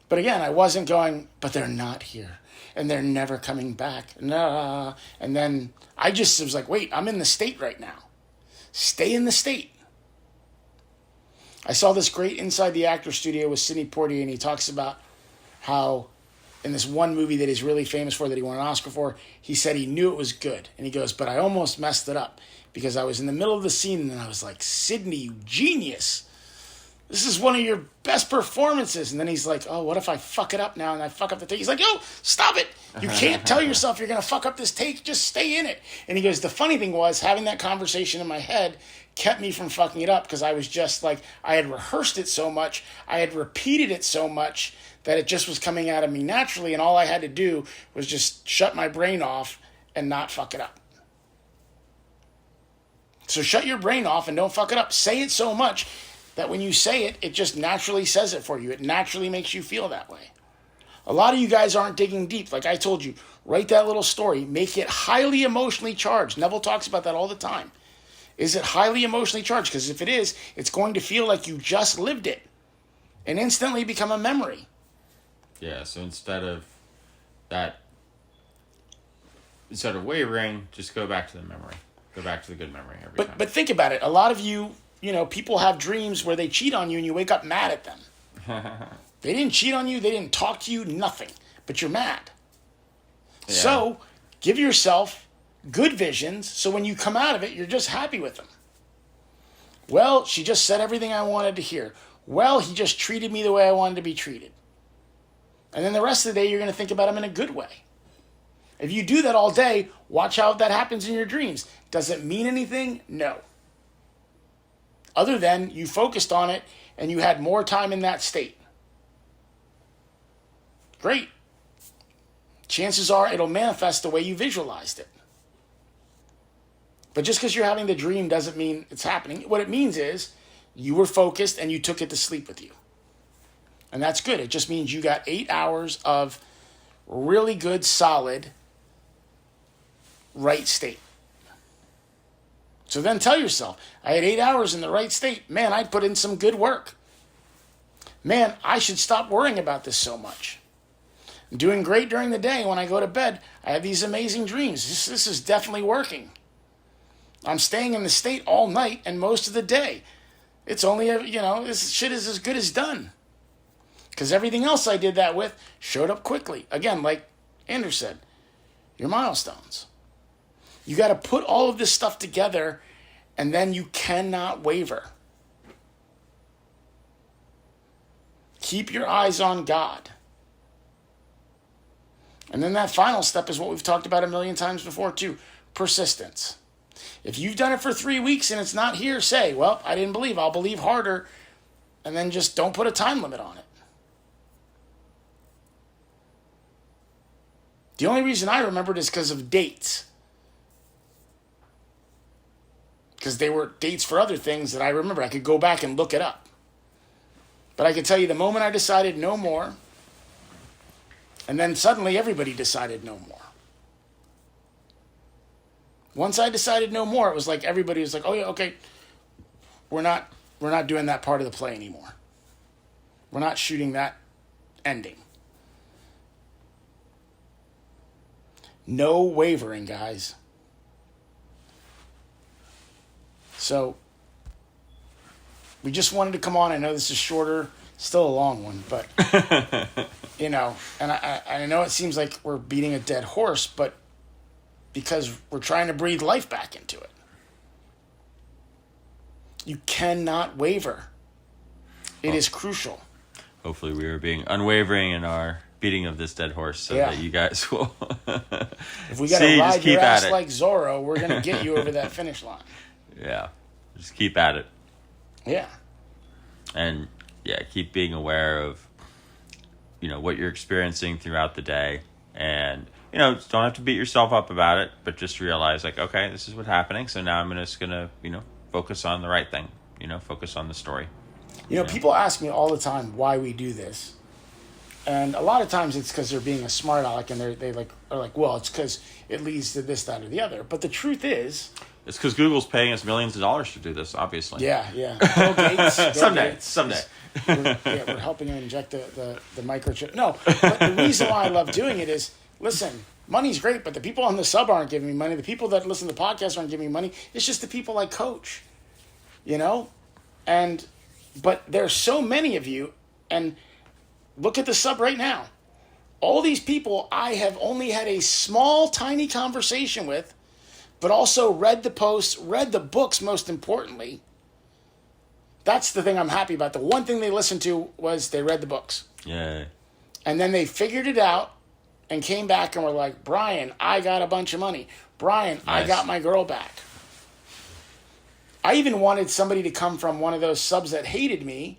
But again, I wasn't going, but they're not here. And they're never coming back. Nah. And then I just was like, wait, I'm in the state right now. Stay in the state. I saw this great Inside the Actor Studio with Sidney Poitier, and he talks about how in this one movie that he's really famous for, that he won an Oscar for, he said he knew it was good. And he goes, but I almost messed it up because I was in the middle of the scene and then I was like, Sidney, you genius. This is one of your best performances. And then he's like, oh, what if I fuck it up now and I fuck up the take? He's like, yo, stop it. You can't tell yourself you're going to fuck up this take. Just stay in it. And he goes, the funny thing was, having that conversation in my head kept me from fucking it up because I was just like, I had rehearsed it so much, I had repeated it so much that it just was coming out of me naturally, and all I had to do was just shut my brain off and not fuck it up. So shut your brain off and don't fuck it up. Say it so much that when you say it, it just naturally says it for you. It naturally makes you feel that way. A lot of you guys aren't digging deep. Like I told you, write that little story. Make it highly emotionally charged. Neville talks about that all the time. Is it highly emotionally charged? Because if it is, it's going to feel like you just lived it and instantly become a memory. Yeah, so instead of wavering, just go back to the memory. Go back to the good memory every time. But think about it. A lot of you, people have dreams where they cheat on you and you wake up mad at them. They didn't cheat on you. They didn't talk to you. Nothing. But you're mad. Yeah. So give yourself good visions so when you come out of it, you're just happy with them. Well, she just said everything I wanted to hear. Well, he just treated me the way I wanted to be treated. And then the rest of the day, you're going to think about him in a good way. If you do that all day, watch how that happens in your dreams. Does it mean anything? No. Other than you focused on it and you had more time in that state. Great. Chances are it'll manifest the way you visualized it. But just because you're having the dream doesn't mean it's happening. What it means is you were focused and you took it to sleep with you. And that's good. It just means you got 8 hours of really good, solid, right state. So then tell yourself, I had 8 hours in the right state. Man, I put in some good work. Man, I should stop worrying about this so much. I'm doing great during the day. When I go to bed, I have these amazing dreams. This is definitely working. I'm staying in the state all night and most of the day. It's only, this shit is as good as done. Because everything else I did that with showed up quickly. Again, like Andrew said, your milestones. You got to put all of this stuff together and then you cannot waver. Keep your eyes on God. And then that final step is what we've talked about a million times before too. Persistence. If you've done it for 3 weeks and it's not here, say, well, I didn't believe. I'll believe harder. And then just don't put a time limit on it. The only reason I remembered is because of dates. Because they were dates for other things that I remember. I could go back and look it up. But I can tell you the moment I decided no more, and then suddenly everybody decided no more. Once I decided no more, it was like everybody was like, oh yeah, okay, we're not doing that part of the play anymore. We're not shooting that ending. No wavering, guys. So, we just wanted to come on. I know this is shorter, still a long one, but, and I know it seems like we're beating a dead horse, but because we're trying to breathe life back into it. You cannot waver. It is crucial. Hopefully we are being unwavering in our beating of this dead horse so that you guys will if we got to ride your ass like Zorro, we're going to get you over that finish line. Yeah. Just keep at it. Yeah. And keep being aware of what you're experiencing throughout the day, and don't have to beat yourself up about it, but just realize like, okay, this is what's happening, so now I'm just gonna focus on the right thing, focus on the story. People ask me all the time why we do this, and a lot of times it's because they're being a smart aleck, and they are like, well, it's because it leads to this, that, or the other. But the truth is, it's because Google's paying us millions of dollars to do this, obviously. Yeah. Bill Gates, someday. We're helping him inject the microchip. No, but the reason why I love doing it is, listen, money's great, but the people on the sub aren't giving me money. The people that listen to the podcast aren't giving me money. It's just the people I coach, But there's so many of you, and look at the sub right now. All these people I have only had a small, tiny conversation with, but also read the posts, read the books, most importantly. That's the thing I'm happy about. The one thing they listened to was they read the books. Yeah. And then they figured it out and came back and were like, Brian, I got a bunch of money. Brian, Nice. I got my girl back. I even wanted somebody to come from one of those subs that hated me.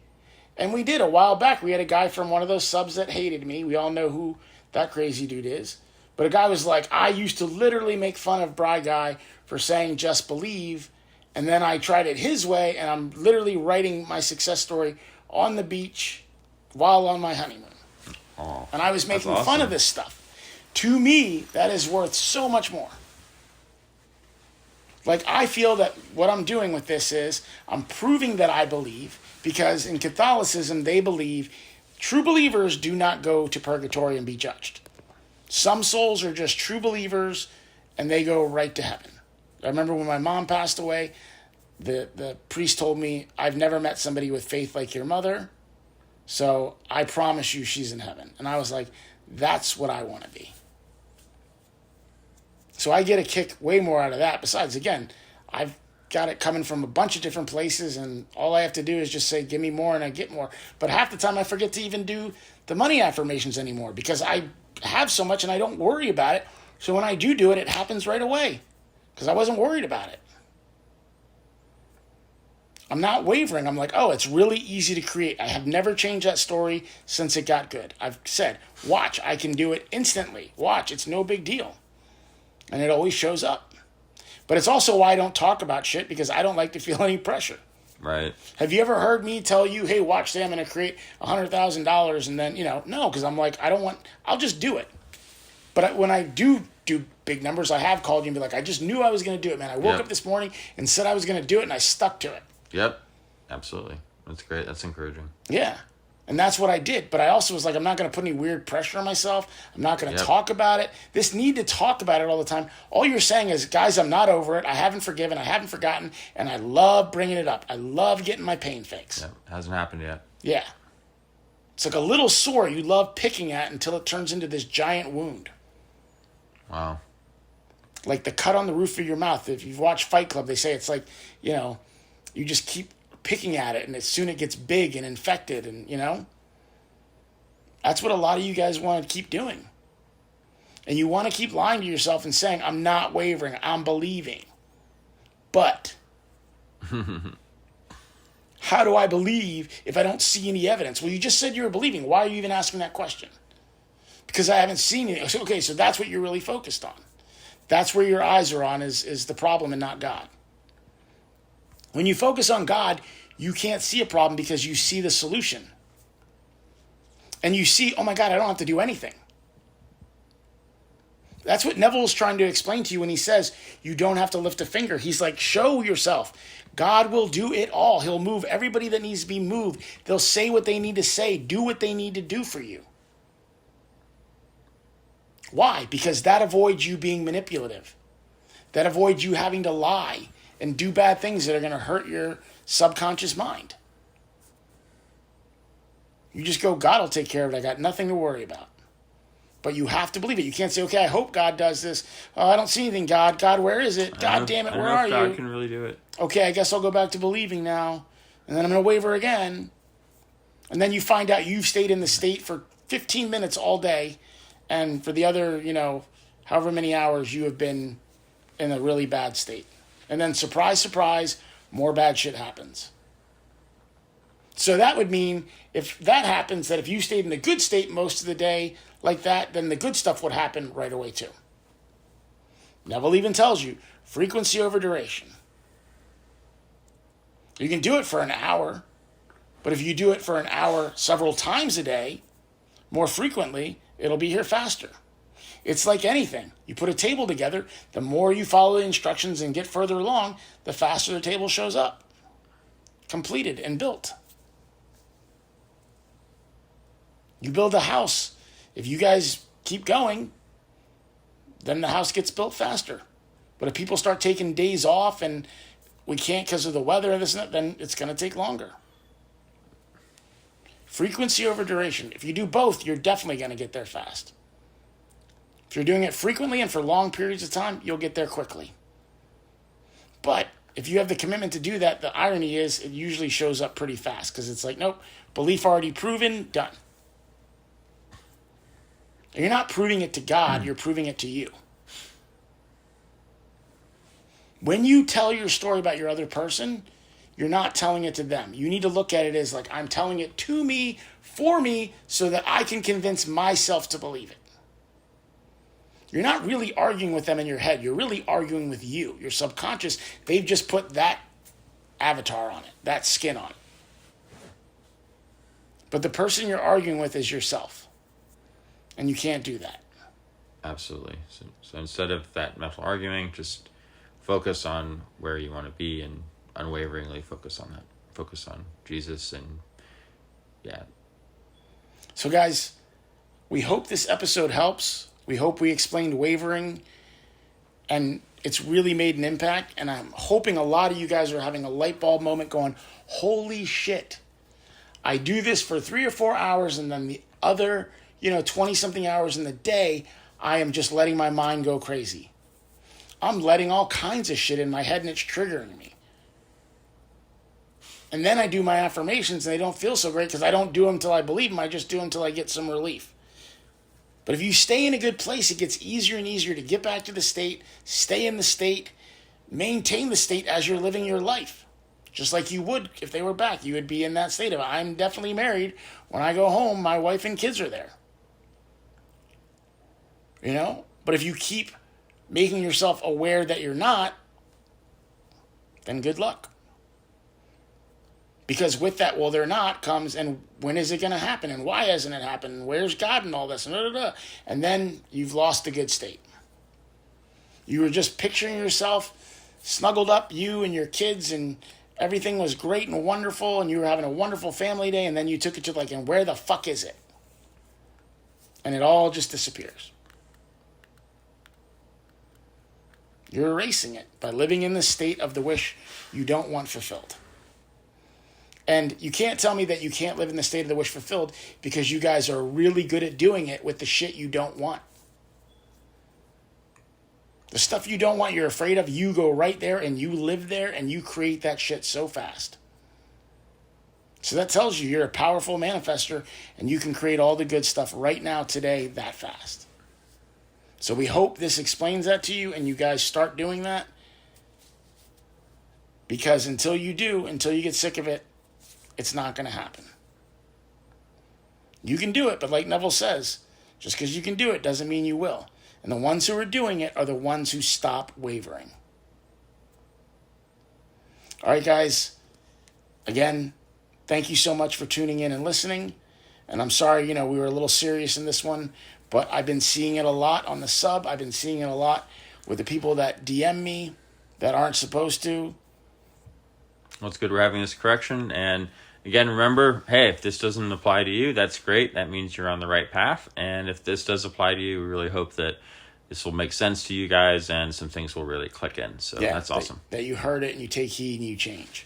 And we did a while back. We had a guy from one of those subs that hated me. We all know who that crazy dude is. But a guy was like, I used to literally make fun of Bryguy for saying just believe. And then I tried it his way. And I'm literally writing my success story on the beach while on my honeymoon. Oh, And I was making that's fun awesome. of this stuff. To me, that is worth so much more. Like, I feel that what I'm doing with this is I'm proving that I believe, because in Catholicism, they believe true believers do not go to purgatory and be judged. Some souls are just true believers and they go right to heaven. I remember when my mom passed away, the priest told me, I've never met somebody with faith like your mother, so I promise you she's in heaven. And I was like, that's what I want to be. So I get a kick way more out of that. Besides, again, I've got it coming from a bunch of different places, and all I have to do is just say, give me more, and I get more. But half the time I forget to even do the money affirmations anymore because I have so much and I don't worry about it. So when I do it, it happens right away because I wasn't worried about it. I'm not wavering. I'm like, oh, it's really easy to create. I have never changed that story since it got good. I've said, watch, I can do it instantly. Watch, it's no big deal. And it always shows up. But it's also why I don't talk about shit, because I don't like to feel any pressure. Right. Have you ever heard me tell you, hey, watch today, I'm going to create $100,000, and then, no, because I'm like, I'll just do it. But when I do big numbers, I have called you and be like, I just knew I was going to do it, man. I woke up this morning and said I was going to do it, and I stuck to it. Yep. Absolutely. That's great. That's encouraging. Yeah. And that's what I did. But I also was like, I'm not going to put any weird pressure on myself. I'm not going to talk about it. This need to talk about it all the time. All you're saying is, guys, I'm not over it. I haven't forgiven. I haven't forgotten. And I love bringing it up. I love getting my pain fixed. Yep. Hasn't happened yet. Yeah. It's like a little sore you love picking at until it turns into this giant wound. Wow. Like the cut on the roof of your mouth. If you've watched Fight Club, they say it's like, you just keep picking at it, and soon it gets big and infected, and that's what a lot of you guys want to keep doing. And you want to keep lying to yourself and saying, I'm not wavering, I'm believing. But how do I believe if I don't see any evidence? Well, you just said you were believing. Why are you even asking that question? Because I haven't seen it. Okay, so that's what you're really focused on. That's where your eyes are on, is the problem and not God. When you focus on God, you can't see a problem because you see the solution. And you see, oh my God, I don't have to do anything. That's what Neville is trying to explain to you when he says you don't have to lift a finger. He's like, show yourself. God will do it all. He'll move everybody that needs to be moved. They'll say what they need to say, do what they need to do for you. Why? Because that avoids you being manipulative. That avoids you having to lie and do bad things that are going to hurt your subconscious mind. You just go, God will take care of it. I got nothing to worry about. But you have to believe it. You can't say, okay, I hope God does this. Oh, I don't see anything, God. God, where is it? God damn it, where are you? God can really do it. Okay, I guess I'll go back to believing now. And then I'm going to waver again. And then you find out you've stayed in the state for 15 minutes all day. And for the other, however many hours, you have been in a really bad state. And then, surprise, surprise, more bad shit happens. So that would mean, if that happens, that if you stayed in a good state most of the day like that, then the good stuff would happen right away too. Neville even tells you, frequency over duration. You can do it for an hour, but if you do it for an hour several times a day, more frequently, it'll be here faster. It's like anything. You put a table together, the more you follow the instructions and get further along, the faster the table shows up. Completed and built. You build a house. If you guys keep going, then the house gets built faster. But if people start taking days off and we can't because of the weather and this and that, then it's going to take longer. Frequency over duration. If you do both, you're definitely going to get there fast. If you're doing it frequently and for long periods of time, you'll get there quickly. But if you have the commitment to do that, the irony is it usually shows up pretty fast because it's like, nope, belief already proven, done. And you're not proving it to God, you're proving it to you. When you tell your story about your other person, you're not telling it to them. You need to look at it as like, I'm telling it to me, for me, so that I can convince myself to believe it. You're not really arguing with them in your head. You're really arguing with you. Your subconscious, they've just put that avatar on it, that skin on it. But the person you're arguing with is yourself. And you can't do that. Absolutely. So instead of that mental arguing, just focus on where you want to be and unwaveringly focus on that. Focus on Jesus and yeah. So guys, we hope this episode helps. We hope we explained wavering and it's really made an impact. And I'm hoping a lot of you guys are having a light bulb moment going, holy shit. I do this for 3 or 4 hours and then the other, 20 something hours in the day, I am just letting my mind go crazy. I'm letting all kinds of shit in my head and it's triggering me. And then I do my affirmations and they don't feel so great because I don't do them till I believe them. I just do them till I get some relief. But if you stay in a good place, it gets easier and easier to get back to the state, stay in the state, maintain the state as you're living your life. Just like you would if they were back. You would be in that state of, I'm definitely married. When I go home, my wife and kids are there. But if you keep making yourself aware that you're not, then good luck. Because with that, well, they're not comes, and when is it going to happen? And why hasn't it happened? And where's God and all this? And then you've lost the good state. You were just picturing yourself snuggled up, you and your kids, and everything was great and wonderful, and you were having a wonderful family day, and then you took it to and where the fuck is it? And it all just disappears. You're erasing it by living in the state of the wish you don't want fulfilled. And you can't tell me that you can't live in the state of the wish fulfilled because you guys are really good at doing it with the shit you don't want. The stuff you don't want, you're afraid of, you go right there and you live there and you create that shit so fast. So that tells you you're a powerful manifester and you can create all the good stuff right now, today, that fast. So we hope this explains that to you and you guys start doing that. Because until you do, until you get sick of it, it's not going to happen. You can do it, but like Neville says, just because you can do it doesn't mean you will. And the ones who are doing it are the ones who stop wavering. All right, guys. Again, thank you so much for tuning in and listening. And I'm sorry, we were a little serious in this one, but I've been seeing it a lot on the sub. I've been seeing it a lot with the people that DM me that aren't supposed to. Well, it's good we're having this correction. And again, remember, hey, if this doesn't apply to you, that's great. That means you're on the right path. And if this does apply to you, we really hope that this will make sense to you guys and some things will really click in. So yeah, that's awesome. That you heard it and you take heed and you change.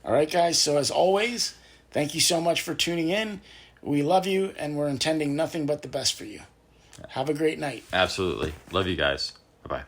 All right, guys. So as always, thank you so much for tuning in. We love you and we're intending nothing but the best for you. Have a great night. Absolutely. Love you guys. Bye-bye.